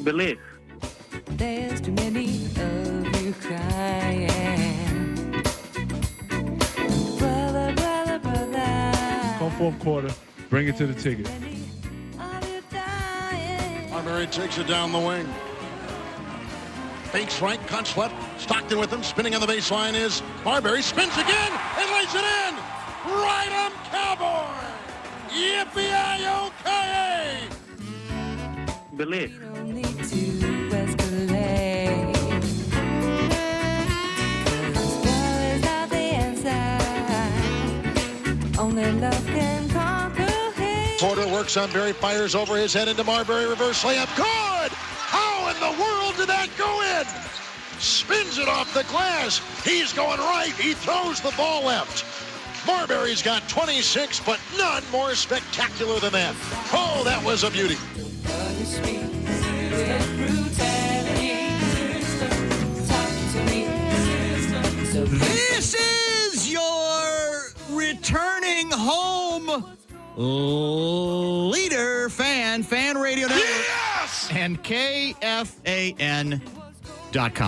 Believe. There's too many of you crying. Brother, brother, brother. Come fourth quarter, bring it to the ticket. Marbury takes it down the wing. Fakes right, cuts left. Stockton with him. Spinning on the baseline is Marbury. Spins again and lays it in. Right on Cowboy. Yippee-yi-yo-ki-yay. Believe. Don't need to escalate. 'Cause war is not the answer. Only love can conquer hate. Porter works on Barry, fires over his head into Marbury. Reverse layup. Good! How in the world did that go in? Spins it off the glass. He's going right. He throws the ball left. Marbury's got 26, but none more spectacular than that. Oh, that was a beauty. This is your returning home leader, Fan Radio Network, Yes! and KFAN.com.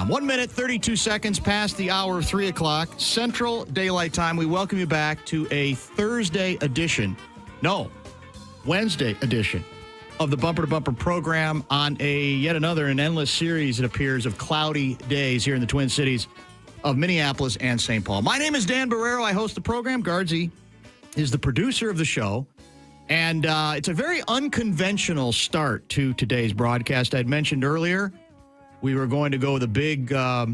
1 minute, 32 seconds past the hour of 3 o'clock, Central Daylight Time. We welcome you back to a Wednesday edition of the Bumper to Bumper program on yet another endless series, it appears, of cloudy days here in the Twin Cities of Minneapolis and St. Paul. My name is Dan Barreiro. I host the program. Guardsy is the producer of the show. And it's a very unconventional start to today's broadcast. I'd mentioned earlier we were going to go with a big I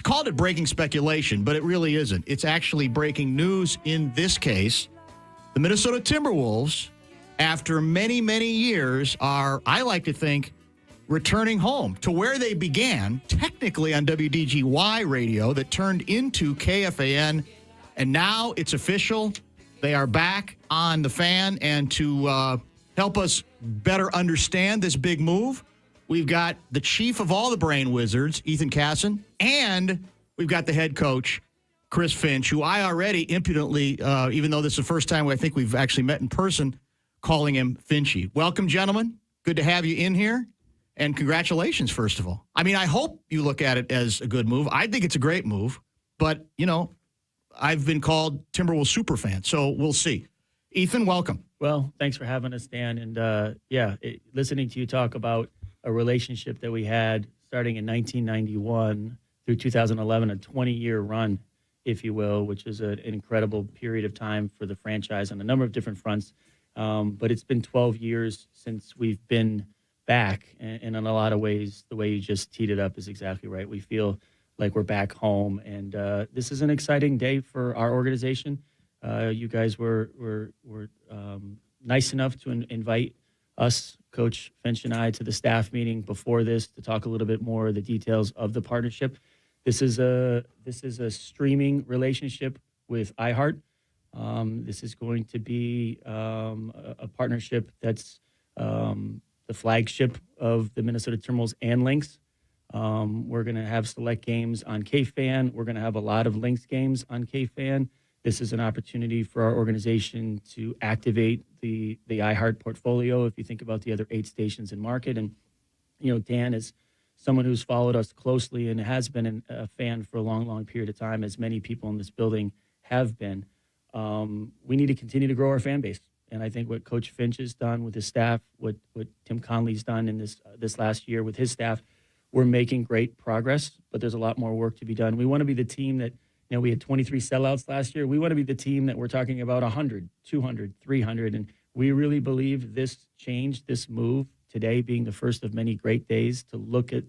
called it breaking speculation, but it really isn't. It's actually breaking news in this case. The Minnesota Timberwolves, after many, many years, are, I like to think, returning home to where they began, technically on WDGY radio, that turned into KFAN, and now it's official. They are back on the Fan, and to help us better understand this big move, we've got the chief of all the brain wizards, Ethan Casson, and we've got the head coach, Chris Finch, who I already impudently, even though this is the first time I think we've actually met in person, calling him Finchy. Welcome, gentlemen. Good to have you in here. And congratulations, first of all. I mean, I hope you look at it as a good move. I think it's a great move. But, you know, I've been called Timberwolves superfan, so we'll see. Ethan, welcome. Well, thanks for having us, Dan. And, listening to you talk about a relationship that we had starting in 1991 through 2011, a 20-year run, if you will, which is an incredible period of time for the franchise on a number of different fronts. But it's been 12 years since we've been back. And in a lot of ways, the way you just teed it up is exactly right. We feel like we're back home. And this is an exciting day for our organization. You guys were nice enough to invite us, Coach Finch and I, to the staff meeting before this to talk a little bit more of the details of the partnership. This is a streaming relationship with iHeart. This is going to be a partnership that's the flagship of the Minnesota Timberwolves and Lynx. We're going to have select games on KFAN. We're going to have a lot of Lynx games on KFAN. This is an opportunity for our organization to activate the iHeart portfolio. If you think about the other 8 stations in market, and you know, Dan is someone who's followed us closely and has been a fan for a long, long period of time, as many people in this building have been. We need to continue to grow our fan base. And I think what Coach Finch has done with his staff, what Tim Conley's done in this last year with his staff, we're making great progress, but there's a lot more work to be done. We want to be the team that, you know, we had 23 sellouts last year. We want to be the team that we're talking about 100, 200, 300. And we really believe this change, this move today being the first of many great days to look at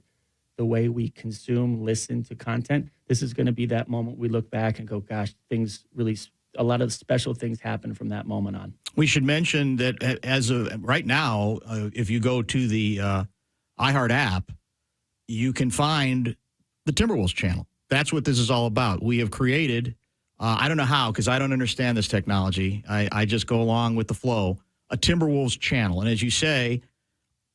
the way we consume, listen to content. This is going to be that moment we look back and go, gosh, things really, a lot of special things happen from that moment on. We should mention that as of right now, if you go to the iHeart app, you can find the Timberwolves channel. That's what this is all about. We have created, I don't know how, because I don't understand this technology. I just go along with the flow, a Timberwolves channel. And as you say,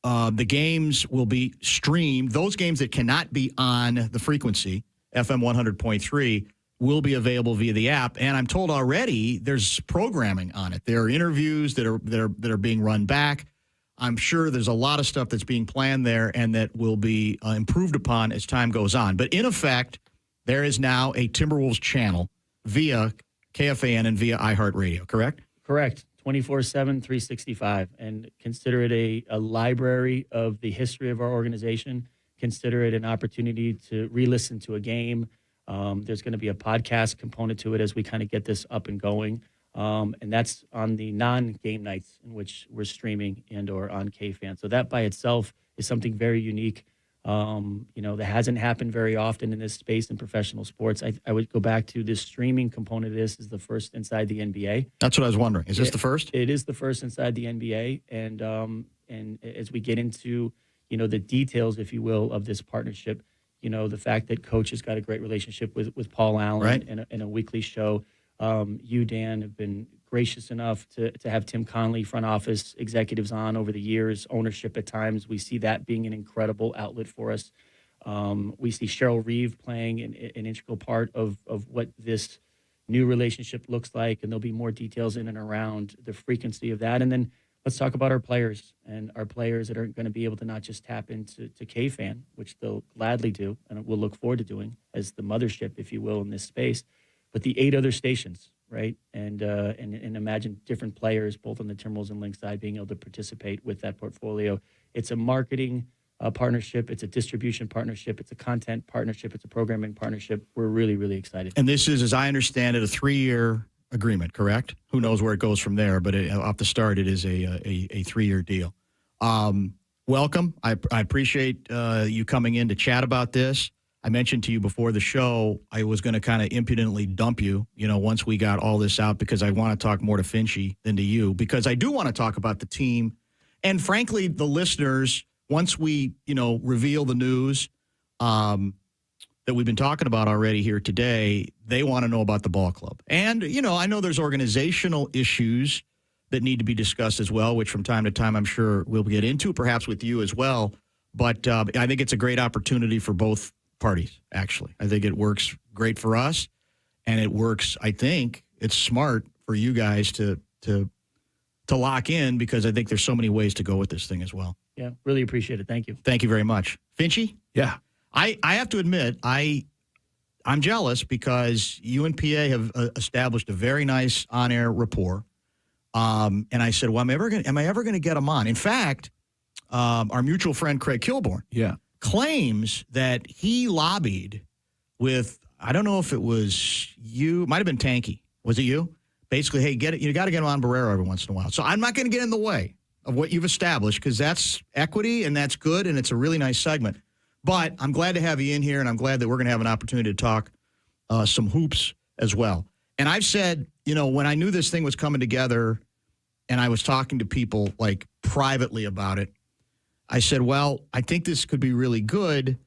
the games will be streamed. Those games that cannot be on the frequency, FM 100.3, will be available via the app. And I'm told already there's programming on it. There are interviews that are being run back. I'm sure there's a lot of stuff that's being planned there and that will be improved upon as time goes on. But in effect, there is now a Timberwolves channel via KFAN and via iHeartRadio, correct? Correct. 24/7, 365. And consider it a library of the history of our organization. Consider it an opportunity to re-listen to a game. There's going to be a podcast component to it as we kind of get this up and going. And that's on the non-game nights in which we're streaming and or on KFAN. So that by itself is something very unique. That hasn't happened very often in this space in professional sports. I would go back to this streaming component of this is the first inside the NBA. That's what I was wondering. Is this the first? It is the first inside the NBA. And as we get into, the details, if you will, of this partnership, the fact that Coach has got a great relationship with Paul Allen right. in a weekly show. You, Dan, have been gracious enough to have Tim Conley, front office executives on over the years, ownership at times. We see that being an incredible outlet for us. We see Cheryl Reeve playing an integral part of what this new relationship looks like, and there'll be more details in and around the frequency of that. And then let's talk about our players and our players that are going to be able to not just tap into KFAN, which they'll gladly do, and we'll look forward to doing as the mothership, if you will, in this space, but the 8 other stations, right? And imagine different players, both on the Timberwolves and Lynx side, being able to participate with that portfolio. It's a marketing partnership. It's a distribution partnership. It's a content partnership. It's a programming partnership. We're really, really excited. And this is, as I understand it, a 3-year agreement, correct? Who knows where it goes from there, but off the start, it is a 3-year deal. Welcome. I appreciate you coming in to chat about this. I mentioned to you before the show, I was going to kind of impudently dump you, once we got all this out, because I want to talk more to Finchy than to you, because I do want to talk about the team. And frankly, the listeners, once we, reveal the news that we've been talking about already here today, they want to know about the ball club. And, I know there's organizational issues that need to be discussed as well, which from time to time I'm sure we'll get into, perhaps with you as well. But I think it's a great opportunity for both parties, actually. I think it works great for us, and it works, I think, it's smart for you guys to lock in, because I think there's so many ways to go with this thing as well. Yeah, really appreciate it. Thank you. Thank you very much. Finchy? Yeah. I have to admit, I'm jealous because you and PA have established a very nice on-air rapport. And I said, well, am I ever going to get them on? In fact, our mutual friend, Craig Kilborn, claims that he lobbied with, I don't know if it was you, it might have been Tanky. Was it you? Basically, hey, you got to get him on Barreiro every once in a while. So I'm not going to get in the way of what you've established, because that's equity and that's good, and it's a really nice segment. But I'm glad to have you in here, and I'm glad that we're going to have an opportunity to talk some hoops as well. And I've said, when I knew this thing was coming together and I was talking to people like privately about it, I said, well, I think this could be really good.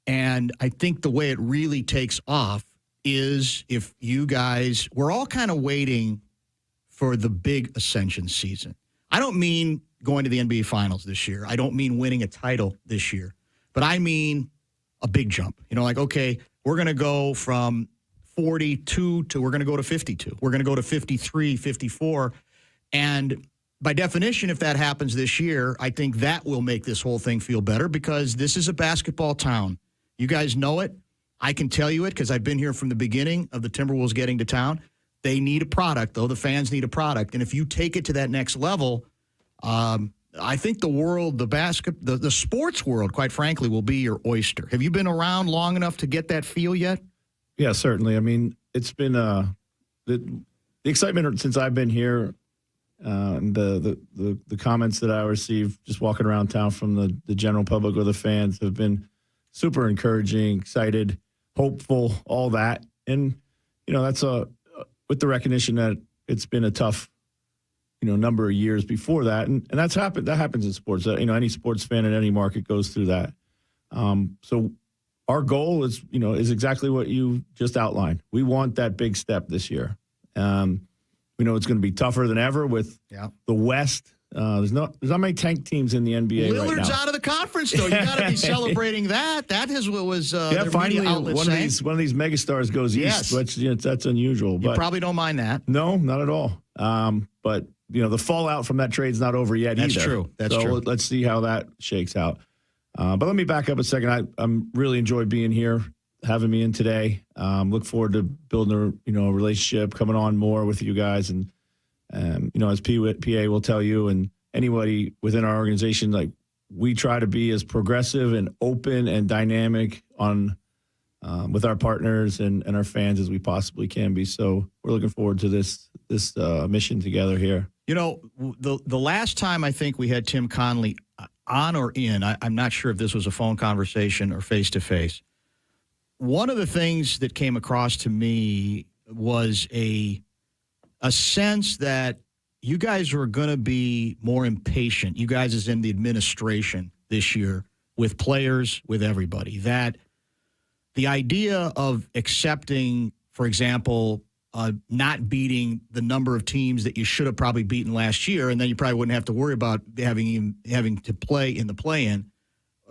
And I think the way it really takes off is if you guys, we're all kind of waiting for the big ascension season. I don't mean going to the NBA Finals this year. I don't mean winning a title this year. But I mean a big jump. Okay, we're going to go from 42 to we're going to go to 52. We're going to go to 53, 54. And by definition, if that happens this year, I think that will make this whole thing feel better, because this is a basketball town. You guys know it. I can tell you it because I've been here from the beginning of the Timberwolves getting to town. They need a product, though. The fans need a product. And if you take it to that next level, I think the world, the sports world, quite frankly, will be your oyster. Have you been around long enough to get that feel yet? Yeah, certainly. I mean, it's been the excitement since I've been here. And the comments that I receive just walking around town from the general public or the fans have been super encouraging, excited, hopeful, all that. And, that's with the recognition that it's been a tough, number of years before that. And that happens in sports. Any sports fan in any market goes through that. So our goal is exactly what you just outlined. We want that big step this year. We know it's going to be tougher than ever with the West There's not many tank teams in the NBA right Lillard's now. out of the conference, though. You got to be celebrating that. That is what was Yeah, the finally media outlet one saying. of these megastars goes Yes. east. Which, that's unusual. You But probably don't mind that. no, not at all. But the fallout from that trade's not over yet That's either. true. That's so true. Let's see how that shakes out. But let me back up a second. I'm really enjoyed being here, having me in today. Look forward to building a relationship, coming on more with you guys, and as PA will tell you, and anybody within our organization, like we try to be as progressive and open and dynamic on with our partners and our fans as we possibly can be. So we're looking forward to this mission together here. The last time I think we had Tim Connolly on or in, I'm not sure if this was a phone conversation or face-to-face. One of the things that came across to me was a sense that you guys were going to be more impatient, you guys as in the administration this year, with players, with everybody. That the idea of accepting, for example, not beating the number of teams that you should have probably beaten last year, and then you probably wouldn't have to worry about having to play in the play-in,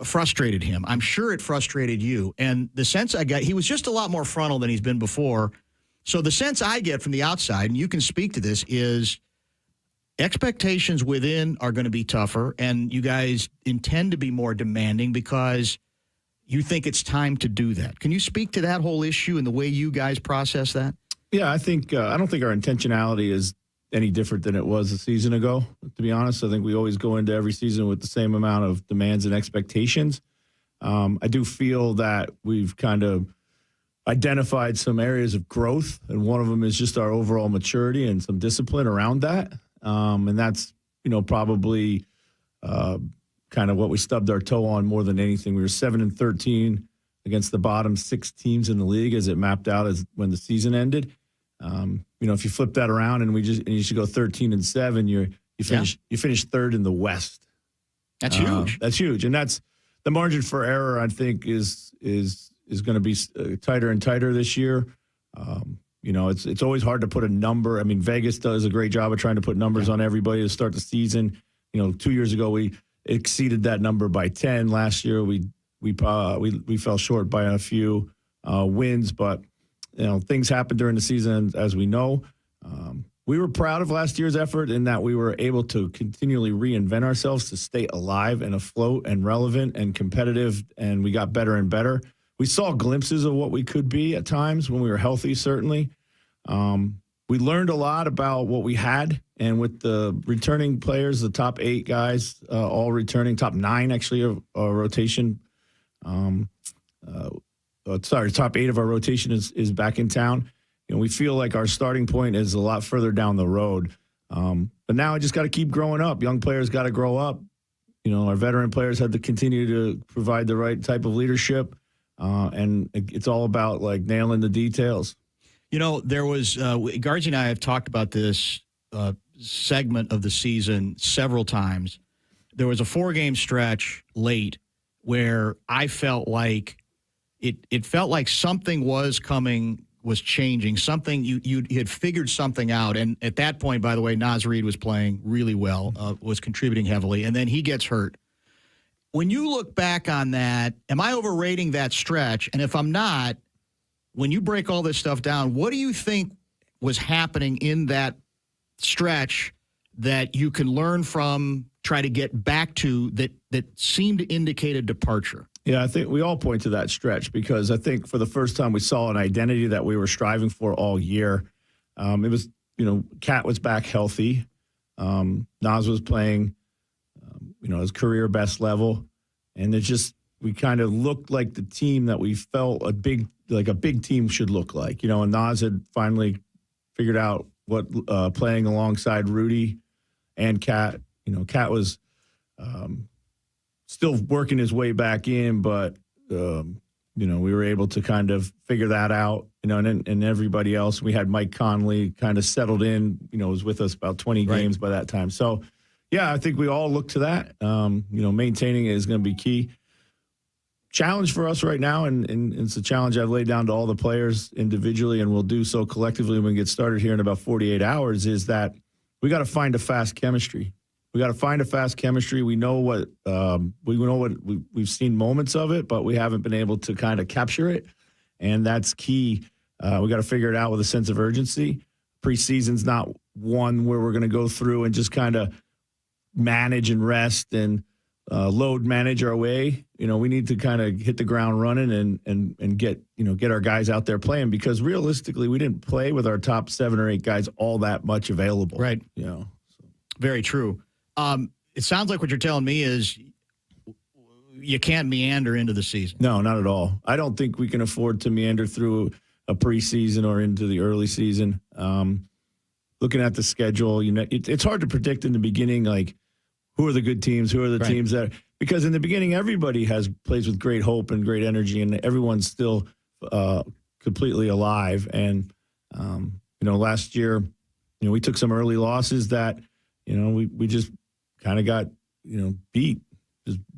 frustrated him. I'm sure it frustrated you. And the sense I got, he was just a lot more frontal than he's been before. So the sense I get from the outside, and you can speak to this, is expectations within are going to be tougher, and you guys intend to be more demanding because you think it's time to do that. Can you speak to that whole issue and the way you guys process that? Yeah, I think I don't think our intentionality is any different than it was a season ago, to be honest. I think we always go into every season with the same amount of demands and expectations. I do feel that we've kind of identified some areas of growth, and one of them is just our overall maturity and some discipline around that. And that's, probably kind of what we stubbed our toe on more than anything. We were 7-13 against the bottom 6 teams in the league as it mapped out as when the season ended. If you flip that around and you should go 13-7, you finish third in the West. That's huge. That's huge, and that's the margin for error. I think is going to be tighter and tighter this year. It's always hard to put a number. I mean, Vegas does a great job of trying to put numbers on everybody to start the season. 2 years ago we exceeded that number by 10. Last year we fell short by a few wins, but things happen during the season, as we know. We were proud of last year's effort in that we were able to continually reinvent ourselves to stay alive and afloat and relevant and competitive, and we got better and better. We saw glimpses of what we could be at times when we were healthy, certainly. We learned a lot about what we had, and with the returning players, the top 8 guys all returning, top 9 actually of our rotation. Top 8 of our rotation is back in town. We feel like our starting point is a lot further down the road. But now I just got to keep growing up. Young players got to grow up. Our veteran players had to continue to provide the right type of leadership. And it's all about like nailing the details. There was Gargi and I have talked about this segment of the season several times. There was a 4-game stretch late where I felt like it felt like something was changing. Something you had figured something out. And at that point, by the way, Naz Reid was playing really well, was contributing heavily, and then he gets hurt. When you look back on that, am I overrating that stretch? And if I'm not, when you break all this stuff down, what do you think was happening in that stretch that you can learn from, try to get back to, that seemed to indicate a departure? Yeah, I think we all point to that stretch because I think for the first time we saw an identity that we were striving for all year. It was, Cat was back healthy. Naz was playing, his career best level. And we kind of looked like the team that we felt a big team should look like. And Naz had finally figured out what playing alongside Rudy and Cat. Cat was still working his way back in, but we were able to kind of figure that out. And everybody else. We had Mike Conley kind of settled in. Was with us about 20 games by that time. So, yeah, I think we all look to that. Maintaining it is going to be key. Challenge for us right now, and it's a challenge I've laid down to all the players individually, and we'll do so collectively when we get started here in about 48 hours, is that we got to find a fast chemistry. We got to find a fast chemistry. We know what we've seen moments of it, but we haven't been able to kind of capture it, and that's key. We got to figure it out with a sense of urgency. Preseason's not one where we're going to go through and just kind of manage and rest and load manage our way. We need to kind of hit the ground running and get our guys out there playing, because realistically, we didn't play with our top 7 or 8 guys all that much available. Right. Very true. It sounds like what you're telling me is you can't meander into the season. No, not at all. I don't think we can afford to meander through a preseason or into the early season. Looking at the schedule, it's hard to predict in the beginning, like, who are the good teams, who are the teams that – because in the beginning, everybody plays with great hope and great energy, and everyone's still completely alive. And, last year, we took some early losses that, we just kind of got,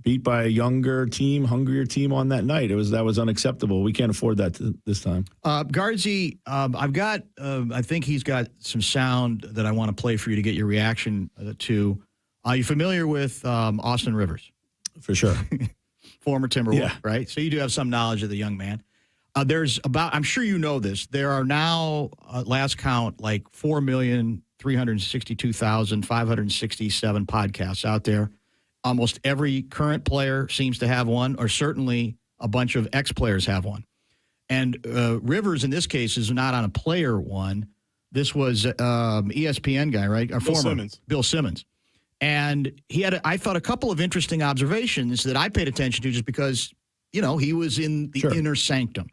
beat by a younger team, hungrier team on that night. That was unacceptable. We can't afford that this time. Guardsy, I think he's got some sound that I want to play for you to get your reaction to. Are you familiar with Austin Rivers? For sure. Former Timberwolves, Yeah. right? So you do have some knowledge of the young man. I'm sure you know this, there are now, last count, like 4,362,567 podcasts out there. Almost every current player seems to have one, or certainly a bunch of ex-players have one. And Rivers, in this case, is not on a player one. This was ESPN guy, right? Bill Simmons. And he had, I thought, a couple of interesting observations that I paid attention to just because, he was in the inner sanctum.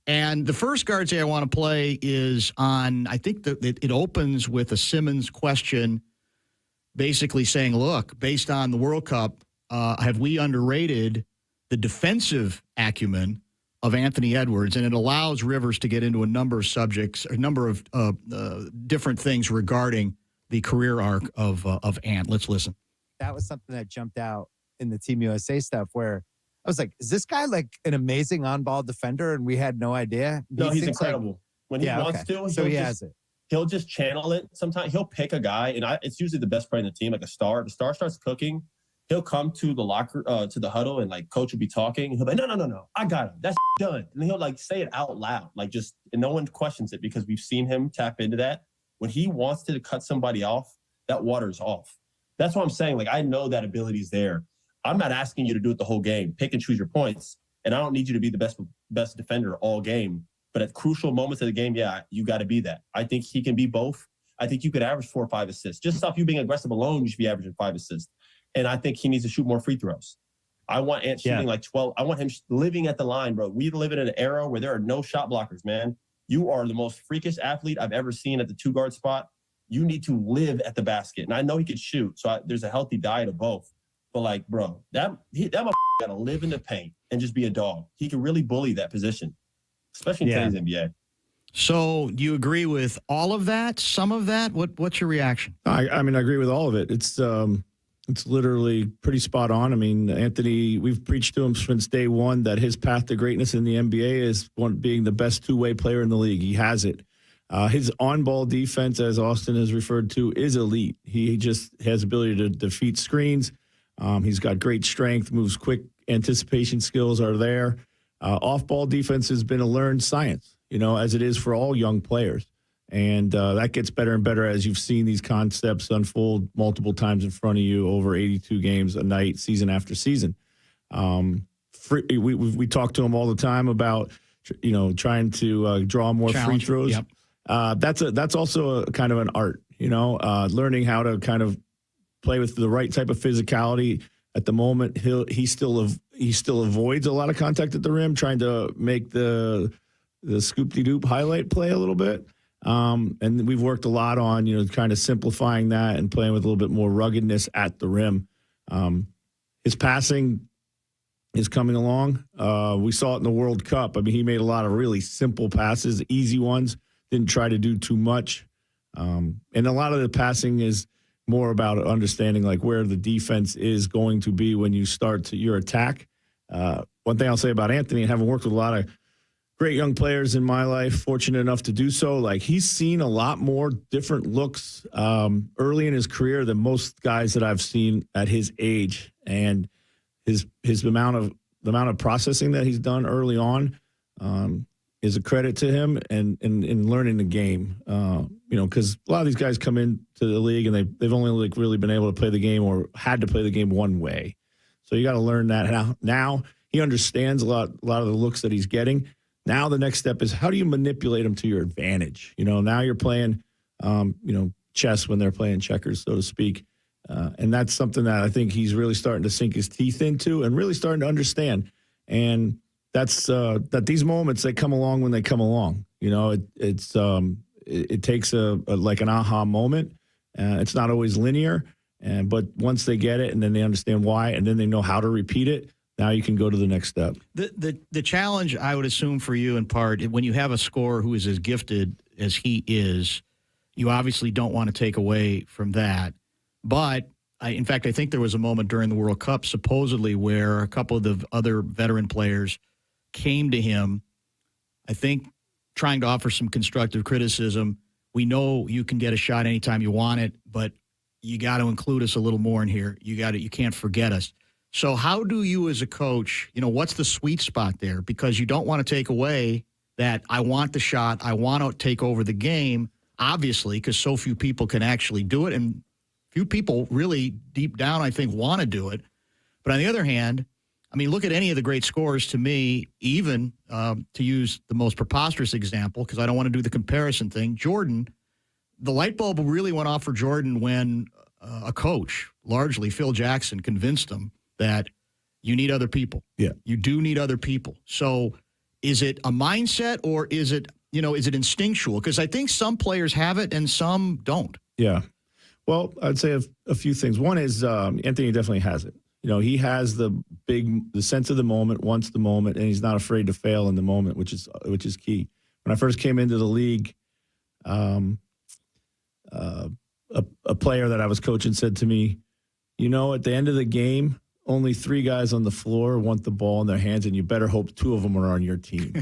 And the first Guardsy I want to play is on, I think it opens with a Simmons question, basically saying, look, based on the World Cup, have we underrated the defensive acumen of Anthony Edwards? And it allows Rivers to get into a number of subjects, a number of different things regarding the career arc of Ant. Let's listen. That was something that jumped out in the Team USA stuff, where I was like, is this guy like an amazing on-ball defender and we had no idea? No, he's incredible. When he wants to, he has it. He'll just channel it. Sometimes he'll pick a guy, and it's usually the best player in the team, like a star. The star starts cooking. He'll come to the locker, to the huddle, and like coach will be talking. He'll be like, no, I got him. That's done. And he'll like say it out loud, like just, and no one questions it because we've seen him tap into that. When he wants to cut somebody off, that water's off. That's what I'm saying. Like, I know that ability is there. I'm not asking you to do it the whole game. Pick and choose your points. And I don't need you to be the best defender all game. But at crucial moments of the game, you got to be that. I think he can be both. I think you could average 4 or 5 assists. Just off you being aggressive alone, you should be averaging 5 assists. And I think he needs to shoot more free throws. I want Ant shooting like 12. I want him living at the line, bro. We live in an era where there are no shot blockers, man. You are the most freakish athlete I've ever seen at the 2-guard spot. You need to live at the basket. And I know he could shoot, so there's a healthy diet of both. But, like, bro, that motherfucker got to live in the paint and just be a dog. He can really bully that position, especially in today's NBA. So do you agree with all of that, some of that? What's your reaction? I mean, I agree with all of it. It's literally pretty spot on. I mean, Anthony, we've preached to him since day one that his path to greatness in the NBA is being the best two-way player in the league. He has it. His on-ball defense, as Austin has referred to, is elite. He just has ability to defeat screens. He's got great strength, moves quick, anticipation skills are there. Off-ball defense has been a learned science, as it is for all young players. And that gets better and better as you've seen these concepts unfold multiple times in front of you over 82 games a night, season after season. We talk to him all the time about, trying to draw more free throws. Yep. That's also a kind of an art, learning how to kind of play with the right type of physicality. At the moment, he still avoids a lot of contact at the rim, trying to make the scoop-de-doop highlight play a little bit. And we've worked a lot on, kind of simplifying that and playing with a little bit more ruggedness at the rim. His passing is coming along. We saw it in the World Cup. I mean, he made a lot of really simple passes, easy ones, didn't try to do too much. And a lot of the passing is more about understanding like where the defense is going to be when you start your attack. One thing I'll say about Anthony, and having worked with a lot of great young players in my life, fortunate enough to do so. Like, he's seen a lot more different looks early in his career than most guys that I've seen at his age. And his the amount of processing that he's done early on is a credit to him and in learning the game. Because a lot of these guys come into the league and they've only really been able to play the game or had to play the game one way. So you got to learn that. Now he understands a lot of the looks that he's getting. Now the next step is, how do you manipulate them to your advantage? Now you're playing, chess when they're playing checkers, so to speak. And that's something that I think he's really starting to sink his teeth into and really starting to understand. And that's that these moments, they come along when they come along. It takes like an aha moment. It's not always linear, but once they get it and then they understand why and then they know how to repeat it, now you can go to the next step. The challenge, I would assume, for you in part, when you have a scorer who is as gifted as he is, you obviously don't want to take away from that. But, in fact, I think there was a moment during the World Cup, supposedly, where a couple of the other veteran players came to him, I think, trying to offer some constructive criticism. We know you can get a shot anytime you want it, but you got to include us a little more in here. You can't forget us. So how do you as a coach, what's the sweet spot there? Because you don't want to take away that I want the shot, I want to take over the game, obviously, because so few people can actually do it. And few people really deep down, I think, want to do it. But on the other hand, look at any of the great scorers to me, even to use the most preposterous example, because I don't want to do the comparison thing, Jordan, the light bulb really went off for Jordan when a coach, largely Phil Jackson, convinced him that you need other people. Yeah. You do need other people. So is it a mindset or is it instinctual? Because I think some players have it and some don't. Yeah. Well, I'd say a few things. One is Anthony definitely has it. He has the sense of the moment, wants the moment, and he's not afraid to fail in the moment, which is key. When I first came into the league, a player that I was coaching said to me, at the end of the game, only 3 guys on the floor want the ball in their hands, and you better hope 2 of them are on your team.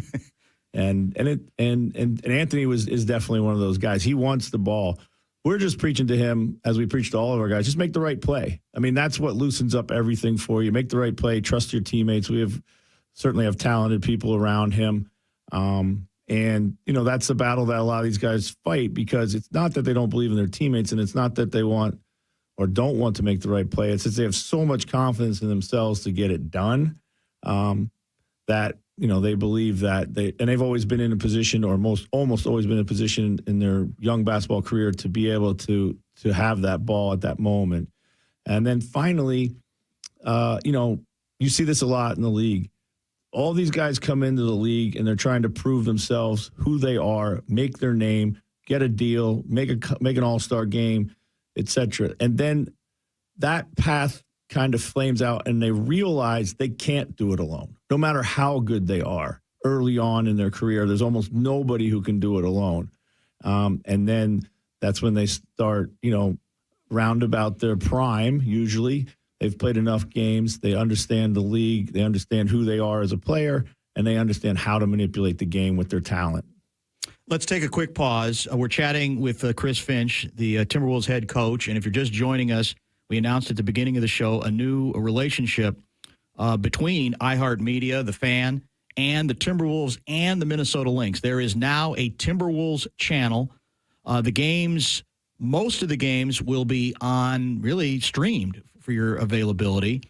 and Anthony is definitely one of those guys. He wants the ball. We're just preaching to him, as we preach to all of our guys, just make the right play. That's what loosens up everything for you. Make the right play, trust your teammates. We certainly have talented people around him. That's the battle that a lot of these guys fight, because it's not that they don't believe in their teammates, and it's not that they want or don't want to make the right play. It's that they have so much confidence in themselves to get it done that they believe that they've always been in a position, or almost always been in a position in their young basketball career to be able to have that ball at that moment. And then finally, you see this a lot in the league. All these guys come into the league and they're trying to prove themselves, who they are, make their name, get a deal, make an all-star game, etc. And then that path kind of flames out and they realize they can't do it alone. No matter how good they are early on in their career, there's almost nobody who can do it alone. And then that's when they start, round about their prime, usually. They've played enough games. They understand the league. They understand who they are as a player, and they understand how to manipulate the game with their talent. Let's take a quick pause. We're chatting with Chris Finch, the Timberwolves head coach. And if you're just joining us, we announced at the beginning of the show a new relationship between iHeartMedia, the Fan, and the Timberwolves and the Minnesota Lynx. There is now a Timberwolves channel. Most of the games will be really streamed for your availability.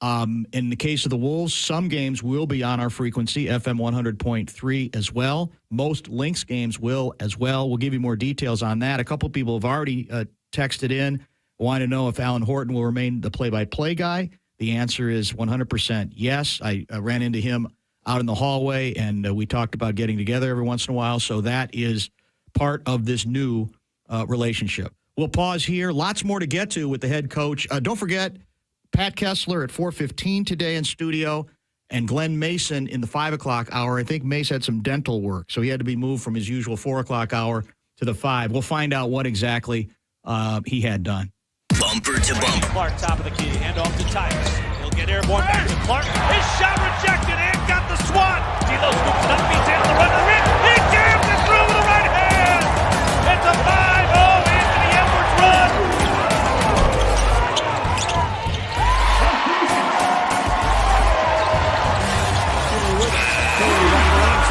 In the case of the Wolves, some games will be on our frequency, FM 100.3 as well. Most Lynx games will as well. We'll give you more details on that. A couple of people have already texted in, want to know if Alan Horton will remain the play-by-play guy. The answer is 100% yes. I ran into him out in the hallway, and we talked about getting together every once in a while. So that is part of this new relationship. We'll pause here. Lots more to get to with the head coach. Don't forget, Pat Kessler at 4:15 today in studio, and Glenn Mason in the 5 o'clock hour. I think Mace had some dental work, so he had to be moved from his usual 4 o'clock hour to the 5. We'll find out what exactly he had done. Bumper to bumper. Clark, top of the key, hand off to Tyrus. He'll get airborne back to Clark. His shot rejected and got the swat. D'Lo scoops it up, beats in the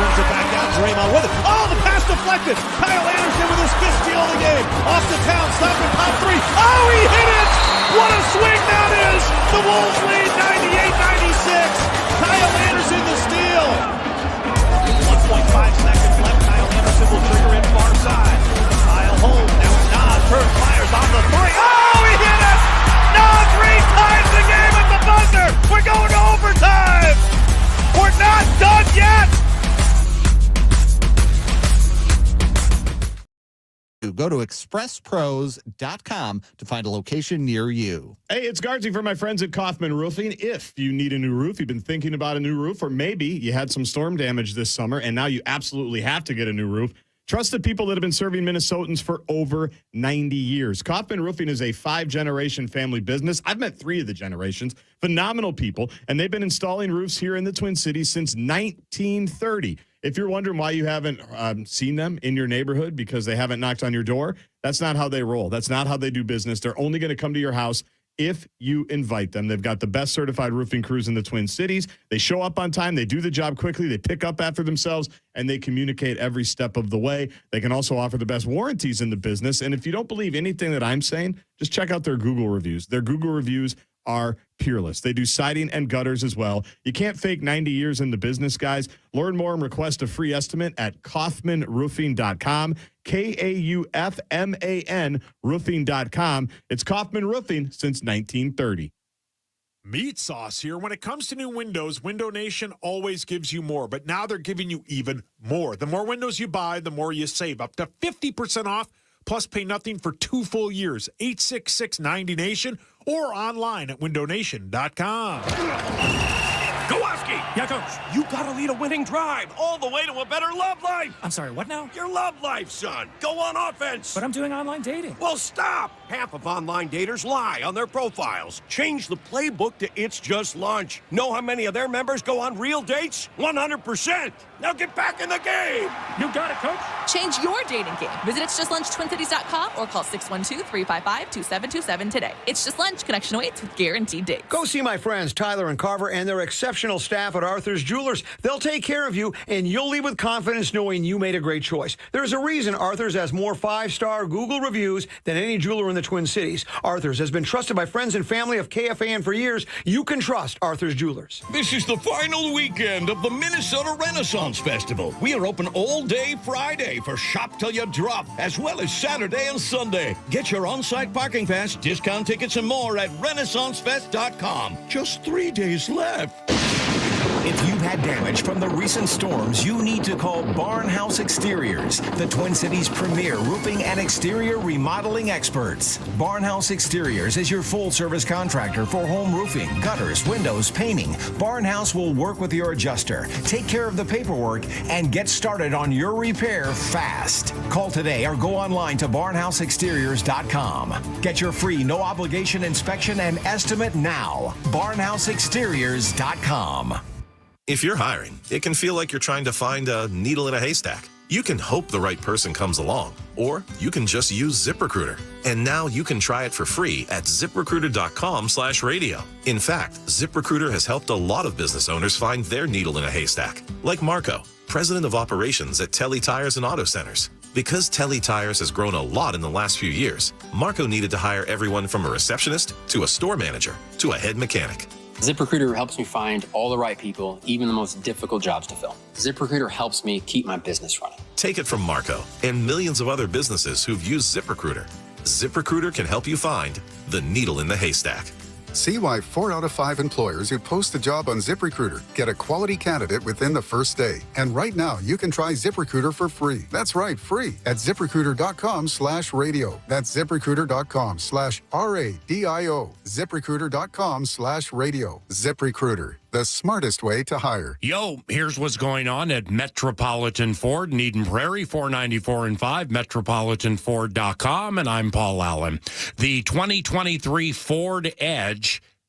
swings it back down. Draymond with it. Oh, the pass deflected. Kyle Anderson with his fifth steal of the game. Off the Towns, stopping top three. Oh, he hit it! What a swing that is! The Wolves lead 98-96. Kyle Anderson the steal. 1.5 seconds left. Kyle Anderson will trigger in far side. Kyle holds. Now it's Nas. Turns, fires on the three. Oh, he hit it! Nas reties the game at the buzzer. We're going to overtime. We're not done yet. Go to expresspros.com to find a location near you. Hey, it's Garzi for my friends at Kaufman Roofing. If you need a new roof, you've been thinking about a new roof, or maybe you had some storm damage this summer and now you absolutely have to get a new roof, trusted people that have been serving Minnesotans for over 90 years. Kaufman Roofing is a 5-generation family business. I've met 3 of the generations, phenomenal people, and they've been installing roofs here in the Twin Cities since 1930. If you're wondering why you haven't seen them in your neighborhood because they haven't knocked on your door, that's not how they roll. That's not how they do business. They're only going to come to your house if you invite them. They've got the best certified roofing crews in the Twin Cities. They show up on time. They do the job quickly. They pick up after themselves, and they communicate every step of the way. They can also offer the best warranties in the business. And if you don't believe anything that I'm saying, just check out their Google reviews. Their Google reviews are peerless. They do siding and gutters as well. You can't fake 90 years in the business, guys. Learn more and request a free estimate at kaufmanroofing.com. KAUFMAN roofing.com. It's Kaufman Roofing since 1930. Meat Sauce here. When it comes to new windows, Window Nation always gives you more, but now they're giving you even more. The more windows you buy, the more you save. Up to 50% off, plus pay nothing for 2 full years. 866-90Nation or online at windownation.com. Kowalski! Yeah, Coach. You gotta lead a winning drive all the way to a better love life. I'm sorry, what now? Your love life, son. Go on offense. But I'm doing online dating. Well, stop. Half of online daters lie on their profiles. Change the playbook to It's Just Lunch. Know how many of their members go on real dates? 100%. Now get back in the game. You got it, Coach. Change your dating game. Visit itsjustlunchtwincities.com or call 612-355-2727 today. It's Just Lunch. Connection awaits with guaranteed dates. Go see my friends Tyler and Carver and their exceptional staff at Arthur's Jewelers. They'll take care of you, and you'll leave with confidence knowing you made a great choice. There's a reason Arthur's has more 5-star Google reviews than any jeweler in the Twin Cities. Arthur's has been trusted by friends and family of KFAN for years. You can trust Arthur's Jewelers. This is the final weekend of the Minnesota Renaissance Festival. We are open all day Friday for Shop Till You Drop, as well as Saturday and Sunday. Get your on-site parking pass, discount tickets, and more at RenaissanceFest.com. Just 3 days left. If you've had damage from the recent storms, you need to call Barnhouse Exteriors, the Twin Cities' premier roofing and exterior remodeling experts. Barnhouse Exteriors is your full-service contractor for home roofing, gutters, windows, painting. Barnhouse will work with your adjuster, take care of the paperwork, and get started on your repair fast. Call today or go online to barnhouseexteriors.com. Get your free, no-obligation inspection and estimate now. barnhouseexteriors.com. If you're hiring, it can feel like you're trying to find a needle in a haystack. You can hope the right person comes along, or you can just use ZipRecruiter. And now you can try it for free at ZipRecruiter.com/radio. In fact, ZipRecruiter has helped a lot of business owners find their needle in a haystack, like Marco, president of operations at Telly Tires and Auto Centers. Because Telly Tires has grown a lot in the last few years, Marco needed to hire everyone from a receptionist to a store manager to a head mechanic. ZipRecruiter helps me find all the right people, even the most difficult jobs to fill. ZipRecruiter helps me keep my business running. Take it from Marco and millions of other businesses who've used ZipRecruiter. ZipRecruiter can help you find the needle in the haystack. See why 4 out of 5 employers who post a job on ZipRecruiter get a quality candidate within the first day. And right now, you can try ZipRecruiter for free. That's right, free at ZipRecruiter.com/radio. That's ZipRecruiter.com/RADIO. ZipRecruiter.com/radio. ZipRecruiter, the smartest way to hire. Yo, here's what's going on at Metropolitan Ford in Eden Prairie, 494 and 5, metropolitanford.com, and I'm Paul Allen. The 2023 Ford Edge,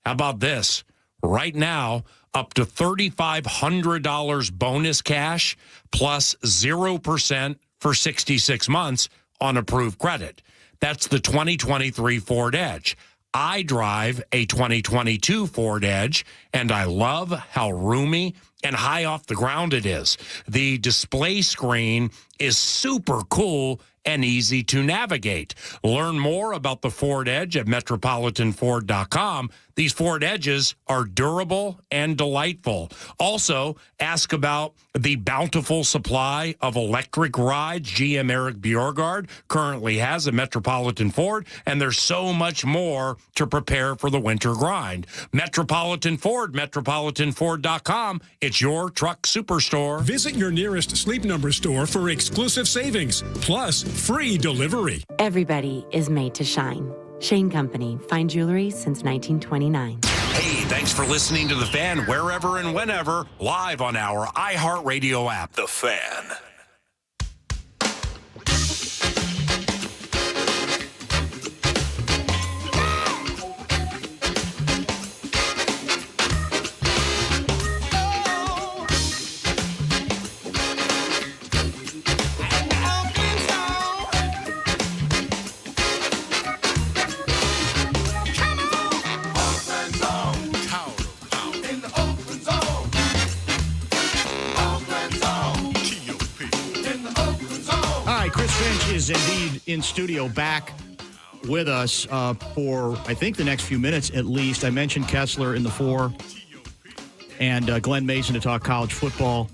how about this? Right now, up to $3,500 bonus cash plus 0% for 66 months on approved credit. That's the 2023 Ford Edge. I drive a 2022 Ford Edge, and I love how roomy and high off the ground it is. The display screen is super cool and easy to navigate. Learn more about the Ford Edge at metropolitanford.com. These Ford Edges are durable and delightful. Also, ask about the bountiful supply of electric rides GM Eric Bjorgard currently has at Metropolitan Ford, and there's so much more to prepare for the winter grind. Metropolitan Ford, metropolitanford.com. It's your truck superstore. Visit your nearest Sleep Number store for exclusive savings, plus free delivery. Everybody is made to shine. Shane Company, fine jewelry since 1929. Hey, thanks for listening to The Fan wherever and whenever, live on our iHeartRadio app. The Fan. Is indeed in studio back with us for, I think, the next few minutes at least. I mentioned Kessler in the 4 and Glenn Mason to talk college football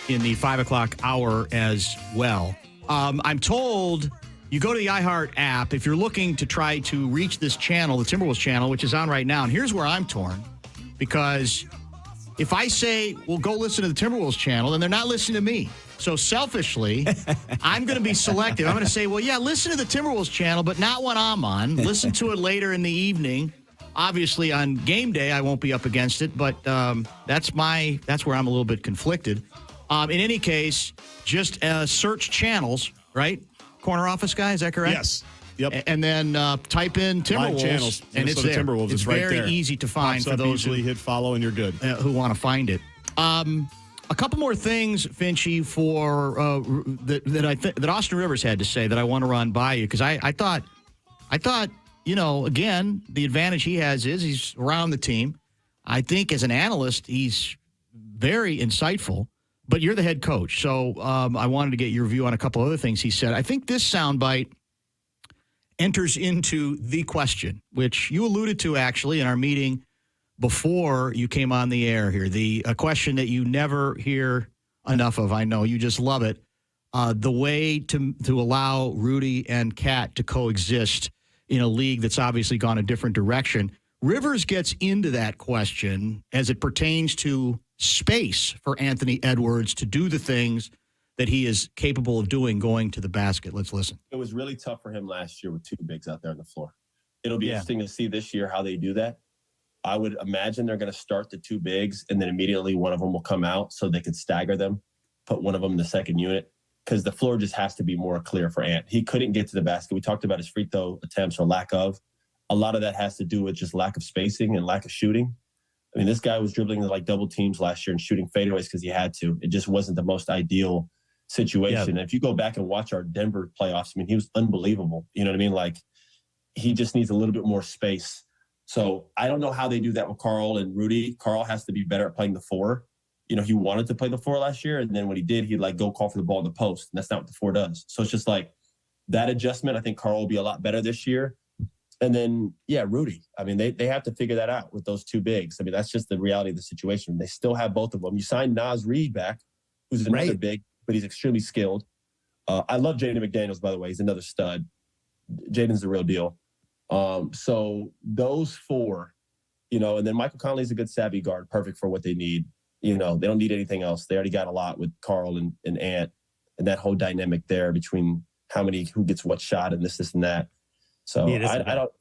in the 5 o'clock hour as well. I'm told you go to the iHeart app if you're looking to try to reach this channel, the Timberwolves channel, which is on right now. And here's where I'm torn, because if I say, well, go listen to the Timberwolves channel, then they're not listening to me. So selfishly, I'm going to be selective. I'm going to say, well, yeah, listen to the Timberwolves channel, but not when I'm on. Listen to it later in the evening. Obviously, on game day, I won't be up against it, but that's where I'm a little bit conflicted. In any case, just search channels, right? Corner office guy, is that correct? Yes. Yep. And then type in Timberwolves, Live channels, and it's there. Timberwolves. It's right very there. easy to find Pops for up those easily, hit follow, and you're good. Who want to find it. A couple more things, Finchy, for that Austin Rivers had to say that I want to run by you, because I thought, again, the advantage he has is he's around the team. I think as an analyst, he's very insightful, but you're the head coach. So I wanted to get your view on a couple other things he said. I think this soundbite enters into the question, which you alluded to actually in our meeting before you came on the air here, a question that you never hear enough of. I know you just love it. The way to allow Rudy and Cat to coexist in a league that's obviously gone a different direction. Rivers gets into that question as it pertains to space for Anthony Edwards to do the things that he is capable of doing going to the basket. Let's listen. It was really tough for him last year with two bigs out there on the floor. It'll be interesting to see this year how they do that. I would imagine they're going to start the two bigs, and then immediately one of them will come out so they could stagger them, put one of them in the second unit, because the floor just has to be more clear for Ant. He couldn't get to the basket. We talked about his free throw attempts or lack of. A lot of that has to do with just lack of spacing and lack of shooting. I mean, this guy was dribbling like double teams last year and shooting fadeaways because he had to. It just wasn't the most ideal situation. And if you go back and watch our Denver playoffs, I mean, he was unbelievable. You know what I mean? Like, he just needs a little bit more space. So I don't know how they do that with Karl and Rudy. Karl has to be better at playing the 4. He wanted to play the 4 last year, and then when he did, he'd go call for the ball in the post, and that's not what the 4 does. So it's just like that adjustment. I think Karl will be a lot better this year. And then, Rudy. I mean, they have to figure that out with those two bigs. I mean, that's just the reality of the situation. They still have both of them. You signed Naz Reid back, who's another big, but he's extremely skilled. I love Jaden McDaniels, by the way. He's another stud. Jaden's the real deal. So those 4, and then Michael Conley's a good savvy guard, perfect for what they need. They don't need anything else. They already got a lot with Karl and Ant, and that whole dynamic there between who gets what shot and this and that. So I don't.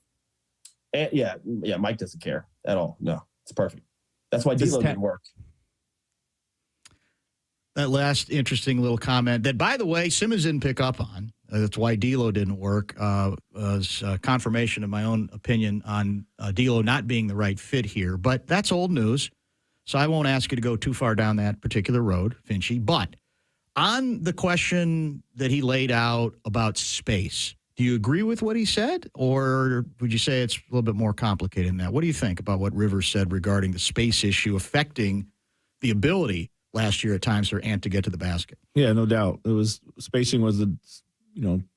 And Mike doesn't care at all. No, it's perfect. That's why D'Lo didn't work. That last interesting little comment that, by the way, Simmons didn't pick up on. That's why D'Lo didn't work. Was confirmation of my own opinion on D'Lo not being the right fit here. But that's old news, so I won't ask you to go too far down that particular road, Finchy. But on the question that he laid out about space, do you agree with what he said, or would you say it's a little bit more complicated than that? What do you think about what Rivers said regarding the space issue affecting the ability last year at times for Ant to get to the basket. Yeah, no doubt. Spacing was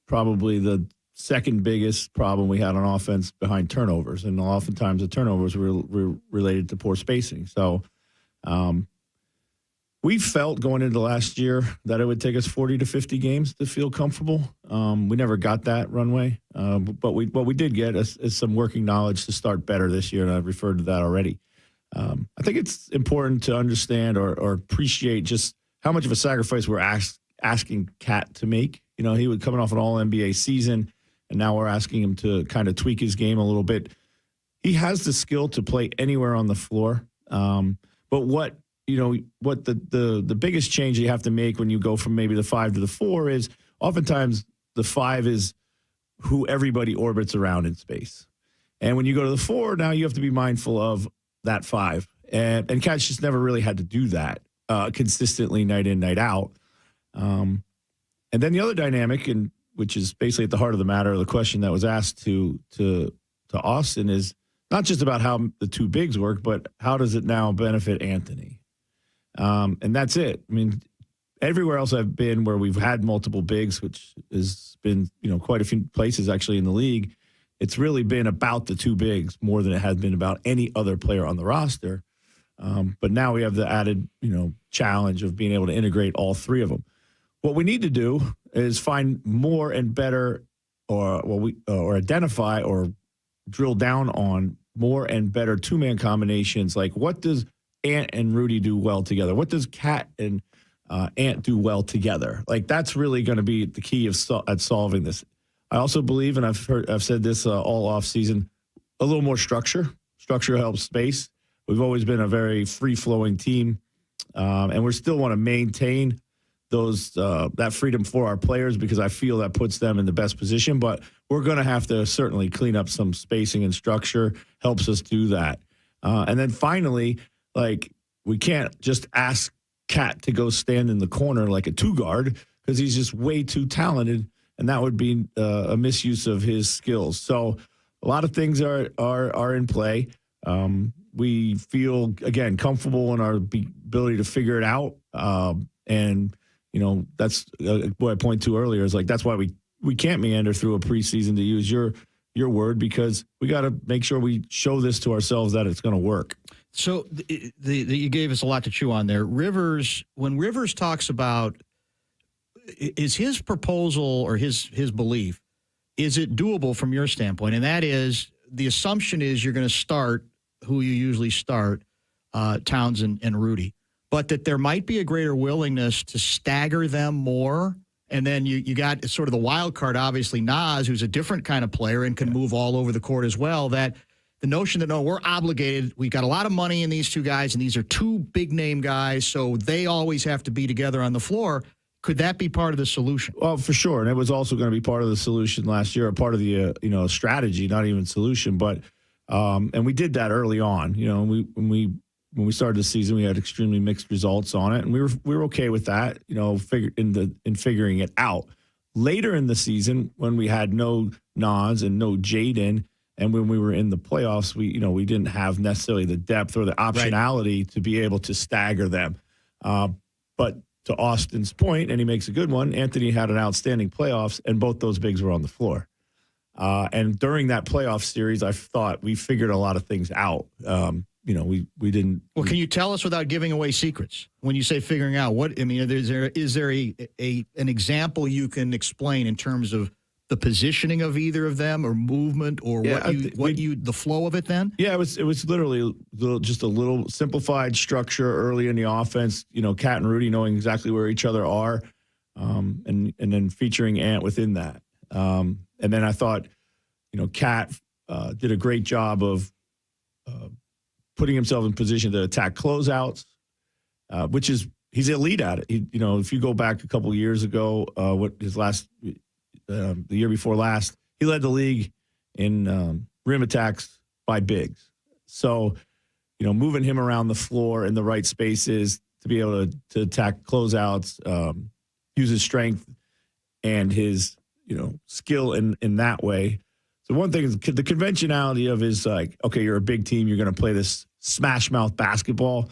probably the second biggest problem we had on offense behind turnovers, and oftentimes the turnovers were related to poor spacing. So we felt going into last year that it would take us 40 to 50 games to feel comfortable. We never got that runway, but what we did get is some working knowledge to start better this year, and I've referred to that already. I think it's important to understand or appreciate just how much of a sacrifice we're asking Cat to make. You know, he was coming off an All-NBA season, and now we're asking him to kind of tweak his game a little bit. He has the skill to play anywhere on the floor, but what the biggest change you have to make when you go from maybe the 5 to the 4 is oftentimes the 5 is who everybody orbits around in space. And when you go to the 4, now you have to be mindful of that 5. And Cat's just never really had to do that consistently night in, night out. And then the other dynamic, and which is basically at the heart of the matter, the question that was asked to Austin is not just about how the two bigs work, but how does it now benefit Anthony? And that's it. I mean, everywhere else I've been where we've had multiple bigs, which has been, quite a few places actually in the league, it's really been about the two bigs more than it has been about any other player on the roster. But now we have the added, challenge of being able to integrate all three of them. What we need to do is find more and better, or identify or drill down on more and better two-man combinations. Like, what does Ant and Rudy do well together? What does Cat and Ant do well together? Like, that's really going to be the key at solving this. I also believe, and I've said this all off season, a little more structure. Structure helps space. We've always been a very free-flowing team, and we still want to maintain that freedom for our players because I feel that puts them in the best position. But we're going to have to certainly clean up some spacing and structure. Helps us do that. And then finally, like, we can't just ask Cat to go stand in the corner like a two guard because he's just way too talented, and that would be a misuse of his skills. So a lot of things are in play. We feel, again, comfortable in our ability to figure it out. And, that's what I point to earlier is like, that's why we can't meander through a preseason, to use your word, because we got to make sure we show this to ourselves that it's going to work. So you gave us a lot to chew on there. When Rivers talks about, is his proposal or his belief, is it doable from your standpoint? And that is, the assumption is you're going to start who you usually start, Towns and Rudy, but that there might be a greater willingness to stagger them more. And then you got sort of the wild card, obviously, Nas, who's a different kind of player and can move all over the court as well. That the notion that, no, we're obligated. We've got a lot of money in these two guys, and these are two big-name guys, so they always have to be together on the floor. Could that be part of the solution? Well, for sure. And it was also going to be part of the solution last year, or part of the strategy, not even solution. But and we did that early on. When we started the season, we had extremely mixed results on it, and we were okay with that. In figuring it out. Later in the season, when we had no Nas and no Jaden, and when we were in the playoffs, we didn't have necessarily the depth or the optionality to be able to stagger them. But to Austin's point, and he makes a good one, Anthony had an outstanding playoffs, and both those bigs were on the floor. And during that playoff series, I thought we figured a lot of things out. We didn't. Well, can you tell us without giving away secrets? When you say figuring out, is there an example you can explain in terms of the positioning of either of them, or movement, or the flow of it? Then, yeah, it was literally just a little simplified structure early in the offense. Cat and Rudy knowing exactly where each other are, and then featuring Ant within that. And then I thought, Cat did a great job of putting himself in position to attack closeouts, which is, he's elite at it. If you go back a couple of years ago, the year before last, he led the league in rim attacks by bigs. So, moving him around the floor in the right spaces to be able to attack closeouts, use his strength and his, skill in that way. So one thing is the conventionality of is like, okay, you're a big team, you're going to play this smash mouth basketball.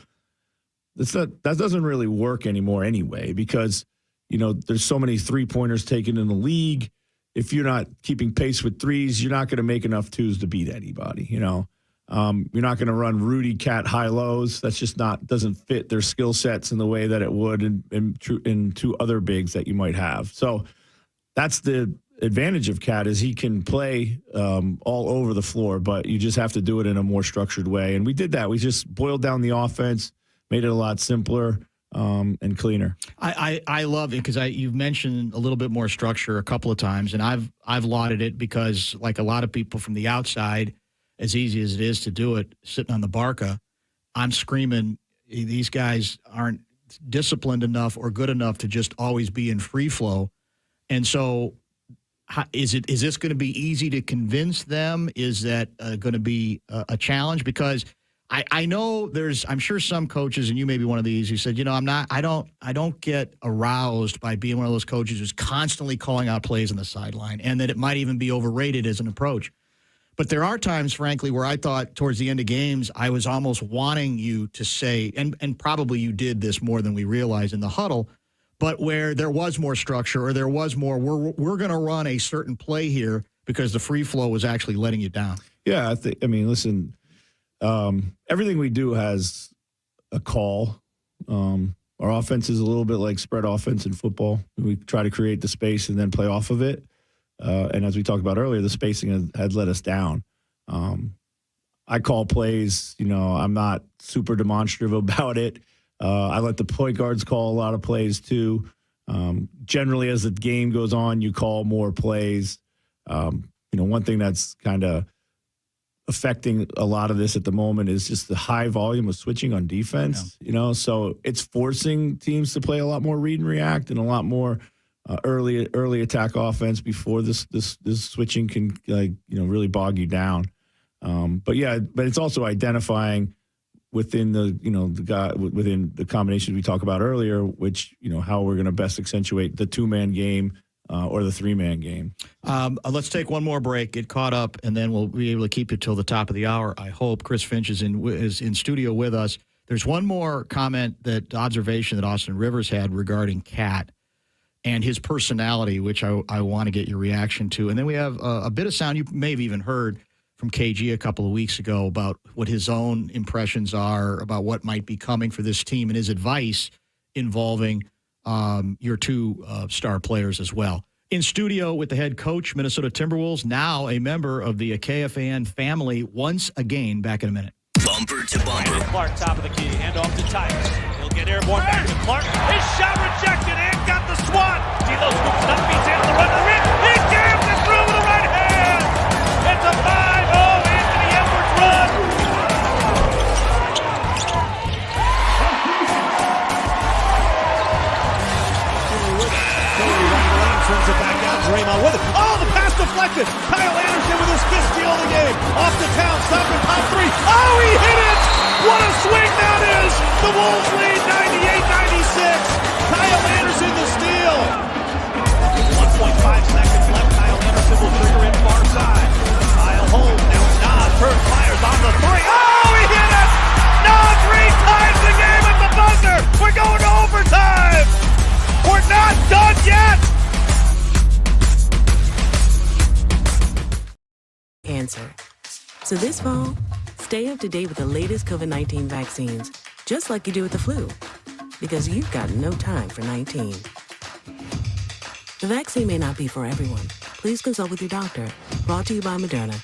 that doesn't really work anymore anyway, because, there's so many 3-pointers taken in the league. If you're not keeping pace with threes, you're not going to make enough twos to beat anybody, You're not going to run Rudy Cat high-lows. That's just doesn't fit their skill sets in the way that it would in two other bigs that you might have. So that's the advantage of Cat, is he can play all over the floor, but you just have to do it in a more structured way. And we did that. We just boiled down the offense, made it a lot simpler and cleaner. I love it because you've mentioned a little bit more structure a couple of times, and I've lauded it because, like a lot of people from the outside, as easy as it is to do it sitting on the Barca, I'm screaming, these guys aren't disciplined enough or good enough to just always be in free flow. And so is this going to be easy to convince them? Is that going to be a challenge? Because I know I'm sure some coaches, and you may be one of these, who said, I don't get aroused by being one of those coaches who's constantly calling out plays on the sideline, and that it might even be overrated as an approach. But there are times, frankly, where I thought towards the end of games, I was almost wanting you to say, and probably you did this more than we realized in the huddle, but where there was more structure, or there was more, we're going to run a certain play here because the free flow was actually letting you down. Yeah, listen, everything we do has a call. Our offense is a little bit like spread offense in football. We try to create the space and then play off of it. And as we talked about earlier, the spacing had let us down. I call plays. I'm not super demonstrative about it. I let the point guards call a lot of plays too. Generally, as the game goes on, you call more plays. One thing that's kind of affecting a lot of this at the moment is just the high volume of switching on defense. Yeah. So it's forcing teams to play a lot more read and react and a lot more early attack offense before this switching can really bog you down. But it's also identifying within within the combinations we talked about earlier, which how we're going to best accentuate the 2-man game or the 3-man game. Let's take one more break, get caught up, and then we'll be able to keep you till the top of the hour. I hope Chris Finch is in studio with us. There's one more observation that Austin Rivers had regarding Cat and his personality, which I want to get your reaction to. And then we have a bit of sound you may have even heard from KG a couple of weeks ago about what his own impressions are about what might be coming for this team and his advice involving your two star players as well. In studio with the head coach, Minnesota Timberwolves, now a member of the KFAN family once again. Back in a minute. Bumper to bumper. Clark, top of the key, hand off to Titus. He'll get airborne back to Clark. His shot rejected and got the swat. D'Lo scoops up, beats in on the run to the rim. He jams it through with the right hand. It's a 5-0 Anthony Edwards run. Turns it back out, Draymond with it. Oh, the pass deflected. Kyle Anderson with his fifth steal of the game. Off the Towns, stop and pop three. Oh, he hit it! What a swing that is! The Wolves lead 98-96. Kyle Anderson the steal. 1.5 seconds left. Kyle Anderson will trigger in far side. Kyle holds, now Nas turns, fires on the three. Oh, he hit it! Nas reties the game at the buzzer. We're going to overtime. We're not done yet. Answer. So this fall, stay up to date with the latest COVID-19 vaccines, just like you do with the flu, because you've got no time for 19. The vaccine may not be for everyone. Please consult with your doctor. Brought to you by Moderna.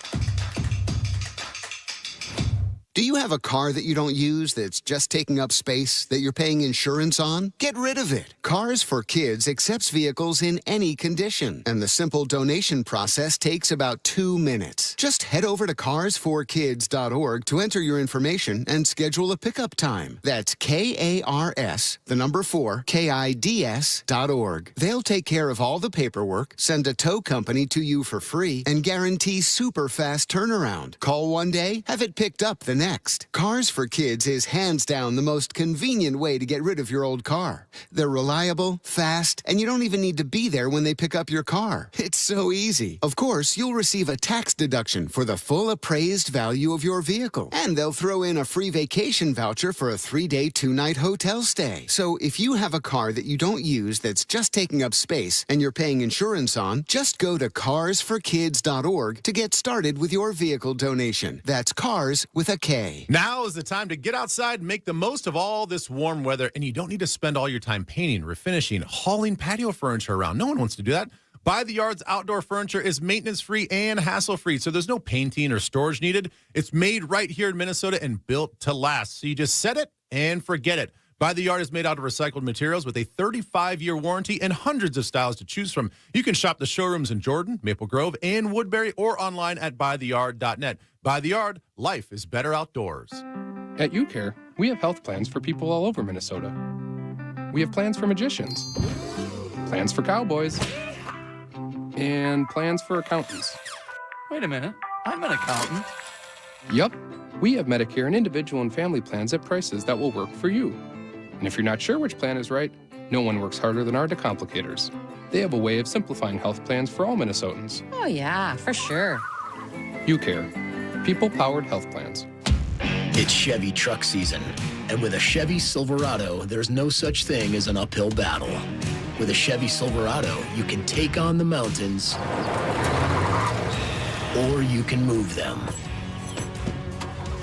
Do you have a car that you don't use that's just taking up space that you're paying insurance on? Get rid of it. Cars for Kids accepts vehicles in any condition, and the simple donation process takes about 2 minutes. Just head over to carsforkids.org to enter your information and schedule a pickup time. That's KARS, the number 4, KIDS.org. They'll take care of all the paperwork, send a tow company to you for free, and guarantee super fast turnaround. Call one day, have it picked up the next. next. Cars for Kids is hands down the most convenient way to get rid of your old car. They're reliable, fast, and you don't even need to be there when they pick up your car. It's so easy. Of course, you'll receive a tax deduction for the full appraised value of your vehicle. And they'll throw in a free vacation voucher for a 3-day, 2-night hotel stay. So if you have a car that you don't use that's just taking up space and you're paying insurance on, just go to carsforkids.org to get started with your vehicle donation. That's cars with a K. Now is the time to get outside and make the most of all this warm weather, and you don't need to spend all your time painting, refinishing, hauling patio furniture around. No one wants to do that. By the Yard's outdoor furniture is maintenance-free and hassle-free, so there's no painting or storage needed. It's made right here in Minnesota and built to last, so you just set it and forget it. By the Yard is made out of recycled materials with a 35-year warranty and hundreds of styles to choose from. You can shop the showrooms in Jordan, Maple Grove, and Woodbury, or online at buytheyard.net. By the Yard, life is better outdoors. At UCare, we have health plans for people all over Minnesota. We have plans for magicians, plans for cowboys, and plans for accountants. Wait a minute, I'm an accountant. Yup, we have Medicare and individual and family plans at prices that will work for you. And if you're not sure which plan is right, no one works harder than our decomplicators. They have a way of simplifying health plans for all Minnesotans. Oh yeah, for sure. UCare, people-powered health plans. It's Chevy truck season, and with a Chevy Silverado, there's no such thing as an uphill battle. With a Chevy Silverado, you can take on the mountains, or you can move them.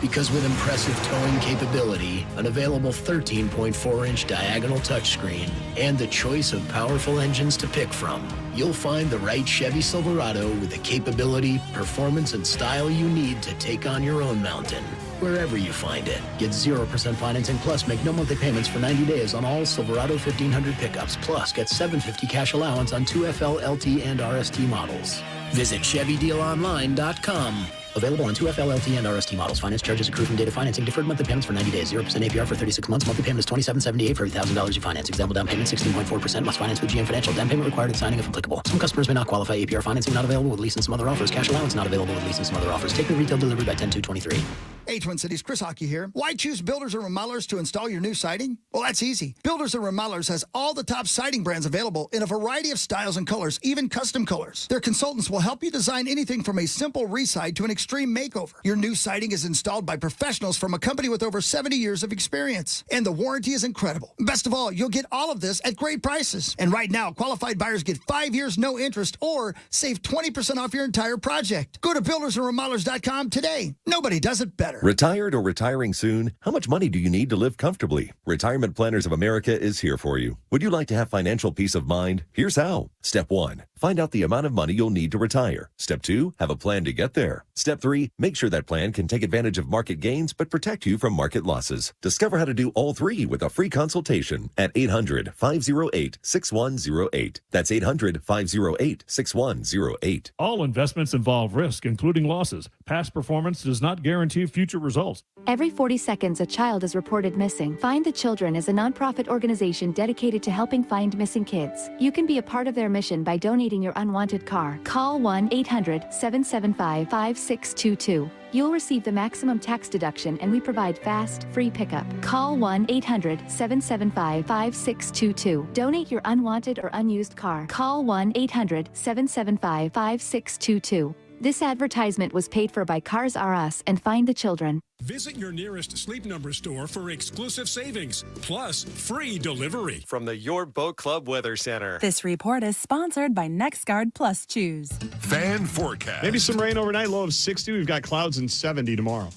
Because with impressive towing capability, an available 13.4-inch diagonal touchscreen, and the choice of powerful engines to pick from, you'll find the right Chevy Silverado with the capability, performance, and style you need to take on your own mountain, wherever you find it. Get 0% financing, plus make no monthly payments for 90 days on all Silverado 1500 pickups, plus get $750 cash allowance on 2 FL, LT, and RST models. Visit ChevyDealOnline.com. Available on 2 FL, LT, and RST models. Finance charges accrue from data financing. Deferred monthly payments for 90 days. 0% APR for 36 months. Monthly payment is $27.78 for every $1,000 you finance. Example down payment 16.4%. Must finance with GM Financial. Down payment required at signing if applicable. Some customers may not qualify. APR financing not available with lease and some other offers. Cash allowance not available with lease and some other offers. Take the retail delivery by 10/2/23. Hey, Twin Cities, Chris Hockey here. Why choose Builders and Remodelers to install your new siding? Well, that's easy. Builders and Remodelers has all the top siding brands available in a variety of styles and colors, even custom colors. Their consultants will help you design anything from a simple reside to an extreme makeover. Your new siding is installed by professionals from a company with over 70 years of experience. And the warranty is incredible. Best of all, you'll get all of this at great prices. And right now, qualified buyers get 5 years no interest or save 20% off your entire project. Go to buildersandremodelers.com today. Nobody does it better. Retired or retiring soon? How much money do you need to live comfortably? Retirement Planners of America is here for you. Would you like to have financial peace of mind? Here's how. Step 1, find out the amount of money you'll need to retire. Step 2, have a plan to get there. Step 3, make sure that plan can take advantage of market gains but protect you from market losses. Discover how to do all three with a free consultation at 800-508-6108. That's 800-508-6108. All investments involve risk, including losses. Past performance does not guarantee future results. Every 40 seconds, a child is reported missing. Find the Children is a nonprofit organization dedicated to helping find missing kids. You can be a part of their mission by donating your unwanted car. Call 1-800-775-5622. You'll receive the maximum tax deduction, and we provide fast, free pickup. Call 1-800-775-5622. Donate your unwanted or unused car. Call 1-800-775-5622. This advertisement was paid for by Cars R Us and Find the Children. Visit your nearest Sleep Number store for exclusive savings, plus free delivery. From the Your Boat Club Weather Center. This report is sponsored by NextGuard Plus Choose. Fan forecast. Maybe some rain overnight, low of 60. We've got clouds and 70 tomorrow.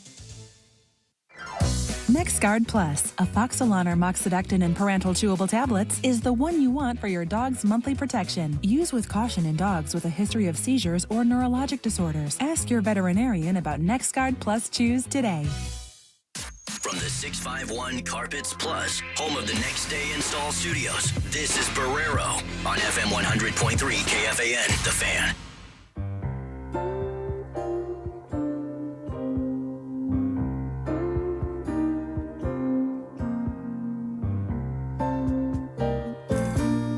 NextGuard Plus, a Foxolaner moxidectin and parental chewable tablets, is the one you want for your dog's monthly protection. Use with caution in dogs with a history of seizures or neurologic disorders. Ask your veterinarian about NextGuard Plus Chews today. From the 651 Carpets Plus, home of the Next Day Install Studios, this is Barreiro on FM 100.3 KFAN, The Fan.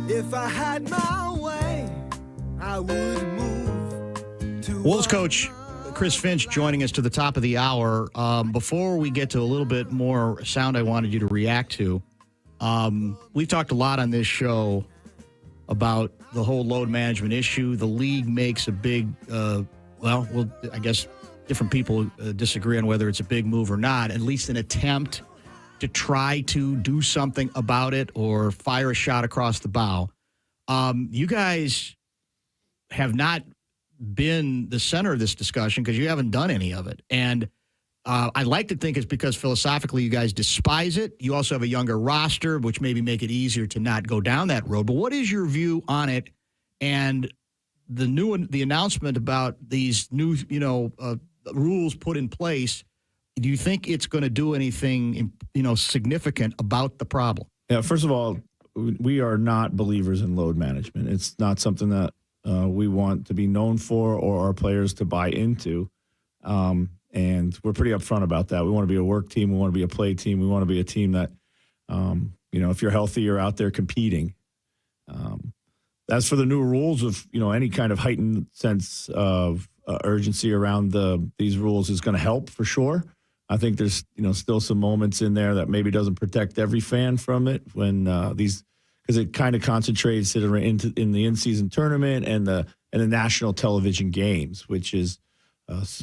If I had my way, I would move to Wolves coach Chris Finch joining us to the top of the hour. Before we get to a little bit more sound I wanted you to react to, we've talked a lot on this show about the whole load management issue. The league makes a big, I guess different people disagree on whether it's a big move or not, at least an attempt to try to do something about it or fire a shot across the bow. You guys have not been the center of this discussion because you haven't done any of it. And I like to think it's because philosophically you guys despise it. You also have a younger roster, which maybe make it easier to not go down that road. But what is your view on it and the announcement about these new, rules put in place? Do you think it's going to do anything, significant about the problem? Yeah, first of all, we are not believers in load management. It's not something that we want to be known for or our players to buy into. And we're pretty upfront about that. We want to be a work team. We want to be a play team. We want to be a team that, if you're healthy, you're out there competing. As for the new rules of, any kind of heightened sense of urgency around these rules is going to help for sure. I think there's, still some moments in there that maybe doesn't protect every fan from it when because it kind of concentrates it in the in-season tournament and the national television games, which is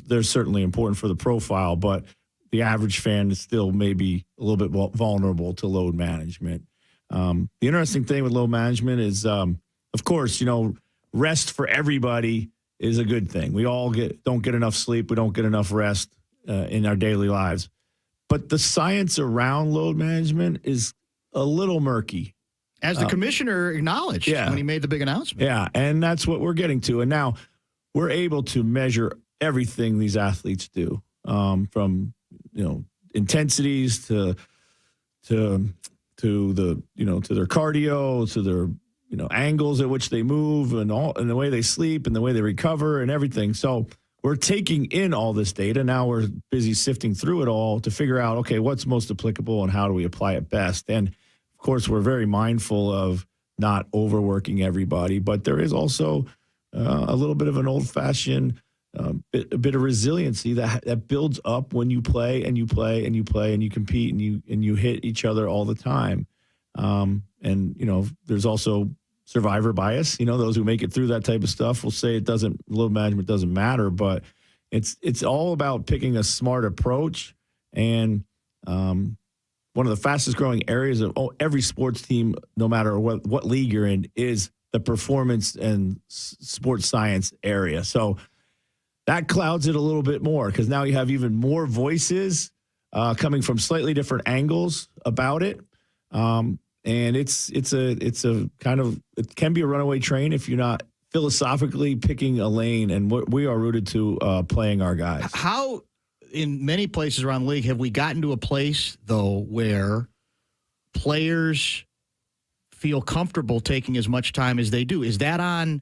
they're certainly important for the profile, but the average fan is still maybe a little bit vulnerable to load management. The interesting thing with load management is, of course, rest for everybody is a good thing. We all don't get enough sleep. We don't get enough rest in our daily lives. But the science around load management is a little murky. As the commissioner acknowledged when he made the big announcement. Yeah, and that's what we're getting to. And now we're able to measure everything these athletes do, from intensities to their cardio, to their angles at which they move, and the way they sleep and the way they recover and everything. So we're taking in all this data. Now we're busy sifting through it all to figure out, okay, what's most applicable and how do we apply it best? And of course, we're very mindful of not overworking everybody, but there is also a little bit of an old-fashioned a bit of resiliency that builds up when you play and you play and you play and you compete and you hit each other all the time. There's also survivor bias. Those who make it through that type of stuff will say load management doesn't matter, but it's all about picking a smart approach. And one of the fastest growing areas of every sports team, no matter what league you're in, is the performance and sports science area. So that clouds it a little bit more because now you have even more voices coming from slightly different angles about it. And it's a kind of, it can be a runaway train if you're not philosophically picking a lane, and we are rooted to playing our guys. How, in many places around the league, have we gotten to a place, though, where players feel comfortable taking as much time as they do? Is that on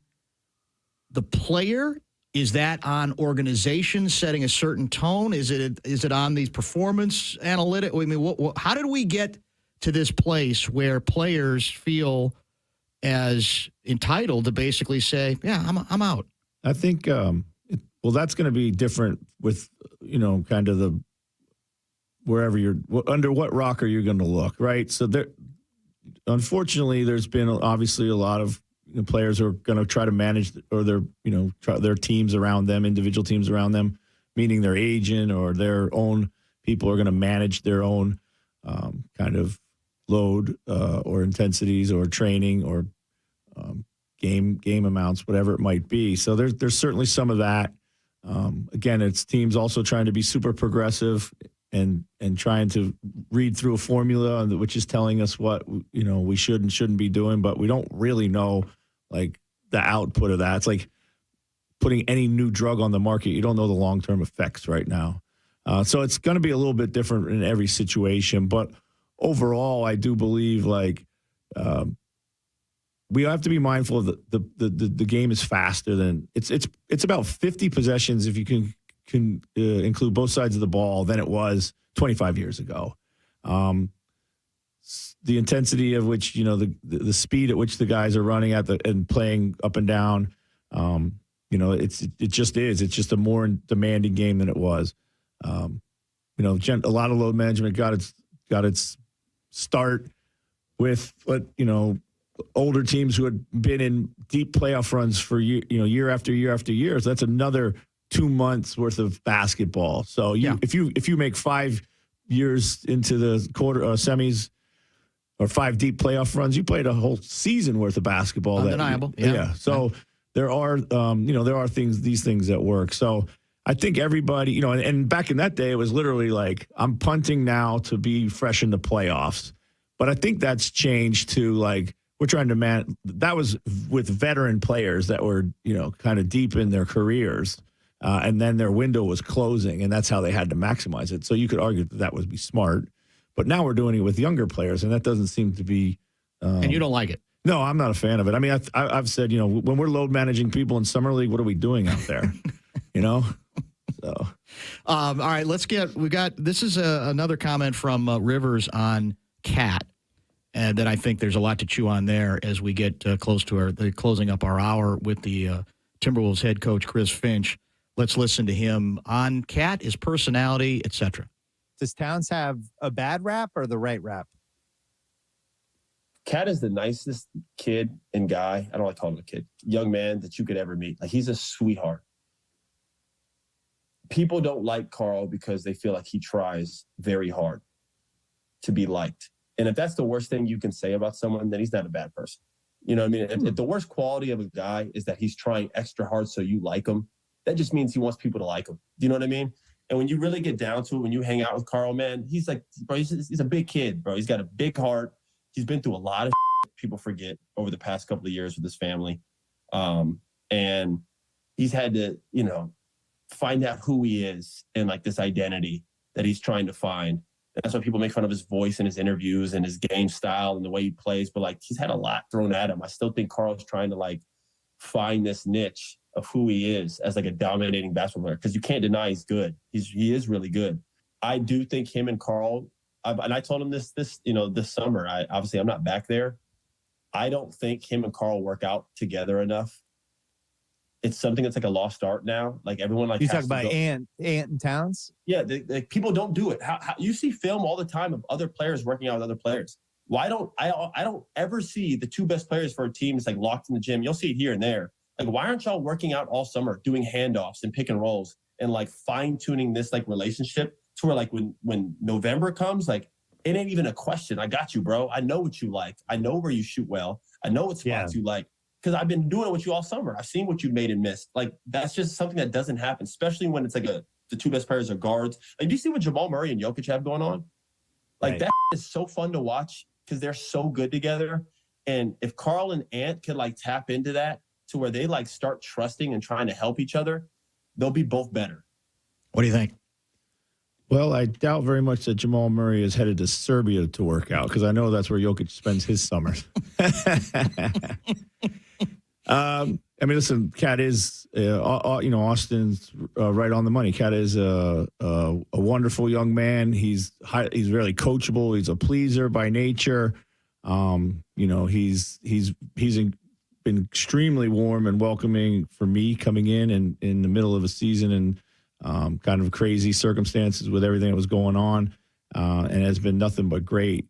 the player? Is that on organizations setting a certain tone? Is it on these performance analytics? I mean, how did we get to this place where players feel as entitled to basically say, yeah, I'm out? I think, that's going to be different with, kind of wherever under what rock are you going to look, right? So unfortunately, there's been obviously a lot of players who are going to try to manage their teams around them, individual teams around them, meaning their agent or their own people are going to manage their own kind of load or intensities or training or game amounts, whatever it might be. So there's certainly some of that. Again, it's teams also trying to be super progressive and trying to read through a formula which is telling us what we should and shouldn't be doing, but we don't really know like the output of that. It's like putting any new drug on the market. You don't know the long-term effects right now. So it's going to be a little bit different in every situation, but overall, I do believe we have to be mindful of the game is faster than it's about 50 possessions if you can include both sides of the ball than it was 25 years ago. The intensity of which the speed at which the guys are running and playing up and down. it just is. It's just a more demanding game than it was. A lot of load management got its start with older teams who had been in deep playoff runs for year after year after year. So that's another 2 months worth of basketball. So if you make 5 years into the quarter semis or 5 deep playoff runs, you played a whole season worth of basketball. Undeniable. So there are these things that work. So I think everybody, and back in that day, it was literally like, I'm punting now to be fresh in the playoffs. But I think that's changed to like, we're trying to that was with veteran players that were, kind of deep in their careers. And then their window was closing, and that's how they had to maximize it. So you could argue that would be smart. But now we're doing it with younger players, and that doesn't seem to be. And you don't like it? No, I'm not a fan of it. I mean, I've said, when we're load managing people in summer league, what are we doing out there? So. All right, this is another comment from Rivers on Cat, and that I think there's a lot to chew on there as we get close to the closing up our hour with the Timberwolves head coach, Chris Finch. Let's listen to him on Cat, his personality, etc. Does Towns have a bad rap or the right rap? Cat is the nicest kid and guy. I don't like calling him a kid. Young man that you could ever meet. Like, he's a sweetheart. People don't like Karl because they feel like he tries very hard to be liked. And if that's the worst thing you can say about someone, then he's not a bad person. You know what I mean? If the worst quality of a guy is that he's trying extra hard so you like him, that just means he wants people to like him. Do you know what I mean? And when you really get down to it, when you hang out with Karl, man, he's like, bro, he's a big kid, bro. He's got a big heart. He's been through a lot of people forget over the past couple of years with his family. And he's had to, find out who he is and like this identity that he's trying to find. And that's why people make fun of his voice in his interviews and his game style and the way he plays. But like, he's had a lot thrown at him. I still think Karl's trying to like find this niche of who he is as like a dominating basketball player, because you can't deny he's good. He is really good. I do think him and Karl, and I told him this summer. I'm not back there. I don't think him and Karl work out together enough. It's something that's like a lost art now. Like everyone like. You talk about Ant and Towns. Yeah, people don't do it. How you see film all the time of other players working out with other players. Why don't I don't ever see the two best players for a team is like locked in the gym. You'll see it here and there. Like, why aren't y'all working out all summer, doing handoffs and pick and rolls and like fine tuning this like relationship to where like when November comes, like it ain't even a question. I got you, bro. I know what you like. I know where you shoot well. I know what spots you like. Because I've been doing it with you all summer. I've seen what you made and missed. Like, that's just something that doesn't happen, especially when it's like the two best players are guards. Like, do you see what Jamal Murray and Jokic have going on? Like, that is so fun to watch because they're so good together. And if Karl and Ant can, like, tap into that to where they, like, start trusting and trying to help each other, they'll be both better. What do you think? Well, I doubt very much that Jamal Murray is headed to Serbia to work out because I know that's where Jokic spends his summers. Listen, Cat is, Austin's right on the money. Cat is a wonderful young man. He's really coachable. He's a pleaser by nature. He's been extremely warm and welcoming for me coming in the middle of a season and kind of crazy circumstances with everything that was going on, and has been nothing but great.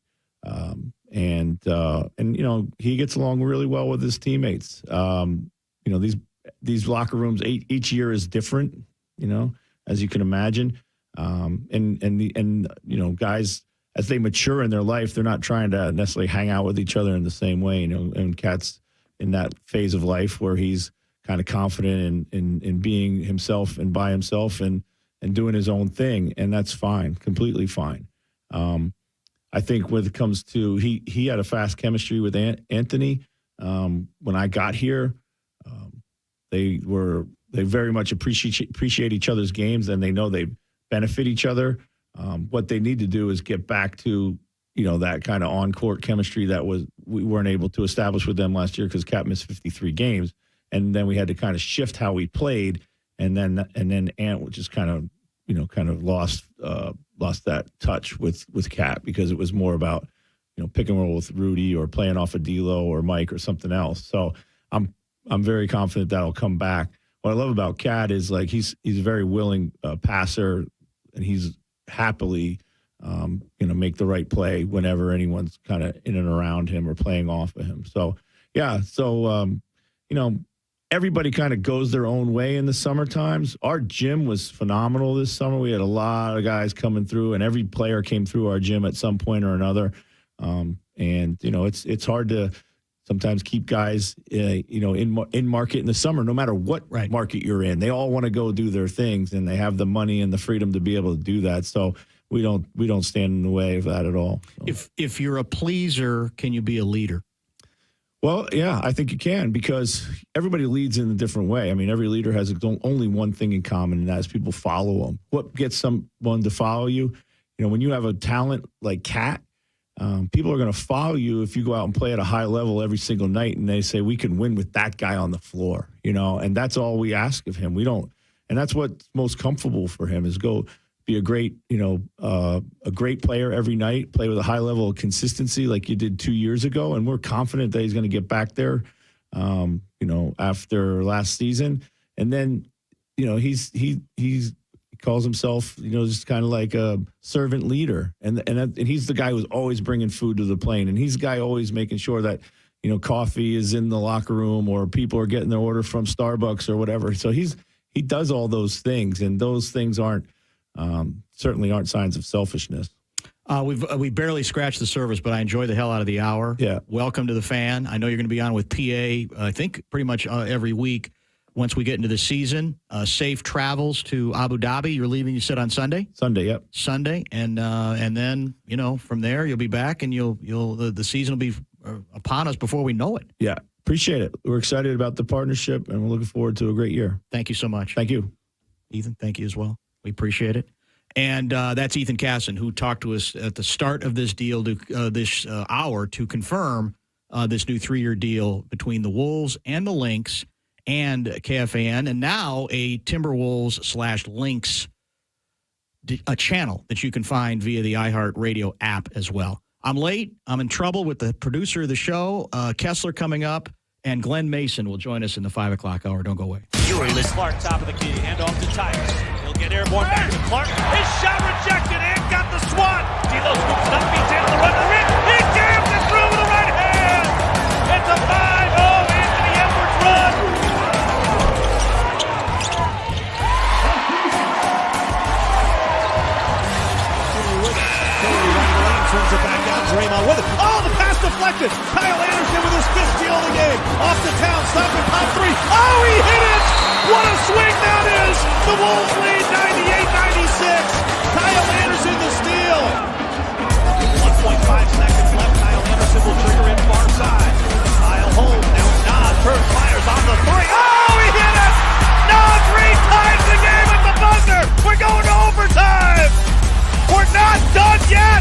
And he gets along really well with his teammates. These locker rooms, each year is different, as you can imagine. Guys, as they mature in their life, they're not trying to necessarily hang out with each other in the same way, and Cat's in that phase of life where he's kind of confident in being himself and by himself and doing his own thing. And that's fine, completely fine. I think when it comes to he had a fast chemistry with Anthony when I got here. They very much appreciate each other's games, and they know they benefit each other. What they need to do is get back to that kind of on-court chemistry that we weren't able to establish with them last year because Cat missed 53 games, and then we had to kind of shift how we played, and then Ant just kind of lost that touch with Cat because it was more about, pick and roll with Rudy or playing off a D'Lo or Mike or something else. So I'm very confident that'll come back. what I love about Cat is like he's a very willing passer, and he's happily make the right play whenever anyone's kind of in and around him or playing off of him. So everybody kind of goes their own way in the summer times. Our gym was phenomenal this summer. We had a lot of guys coming through, and every player came through our gym at some point or another. It's hard to sometimes keep guys, in market in the summer, no matter what market you're in. They all want to go do their things, and they have the money and the freedom to be able to do that. So we don't stand in the way of that at all. So. If you're a pleaser, can you be a leader? Well, yeah, I think you can, because everybody leads in a different way. I mean, every leader has only one thing in common, and that is people follow them. What gets someone to follow you? When you have a talent like Cat, people are going to follow you if you go out and play at a high level every single night, and they say, we can win with that guy on the floor, and that's all we ask of him. We don't, and that's what's most comfortable for him is go be a great, a great player every night, play with a high level of consistency like you did 2 years ago. And we're confident that he's going to get back there, after last season. And then, he calls himself, just kind of like a servant leader. And he's the guy who's always bringing food to the plane. And he's the guy always making sure that, coffee is in the locker room, or people are getting their order from Starbucks or whatever. So he does all those things, and those things certainly aren't signs of selfishness. We barely scratched the surface, but I enjoy the hell out of the hour. Yeah. Welcome to the Fan. I know you're going to be on with PA, I think, pretty much every week once we get into the season. Safe travels to Abu Dhabi. You're leaving, you said, on Sunday? Sunday, yep. Sunday. And then, from there you'll be back, and the season will be upon us before we know it. Yeah. Appreciate it. We're excited about the partnership, and we're looking forward to a great year. Thank you so much. Thank you. Ethan, thank you as well. We appreciate it. And that's Ethan Casson, who talked to us at the start of this deal, this hour, to confirm this new 3-year deal between the Wolves and the Lynx and KFAN, and now a Timberwolves/Lynx a channel that you can find via the iHeartRadio app as well. I'm late. I'm in trouble with the producer of the show, Kessler, coming up, and Glenn Mason will join us in the 5 o'clock hour. Don't go away. You're listening. Clark, top of the key, hand off to Tires. He'll get airborne back to Clark. His shot rejected and got the swat. D'Lo scoops it up, beats down the run to the rim. He jams it through with the right hand. It's a 5-0 Anthony Edwards run. Turns it back out. Draymond with it. Oh, the pass deflected. Kyle Anderson with his fifth steal of the game. Off the Towns, stopping pop three. Oh, he hit it! What a swing that is! The Wolves lead 98-96. Kyle Anderson the steal. 1.5 seconds left. Kyle Anderson will trigger it far side. Kyle holds. Now Nas turns, fires on the three. Oh, he hit it! Nas reties the game at the buzzer. We're going to overtime. We're not done yet.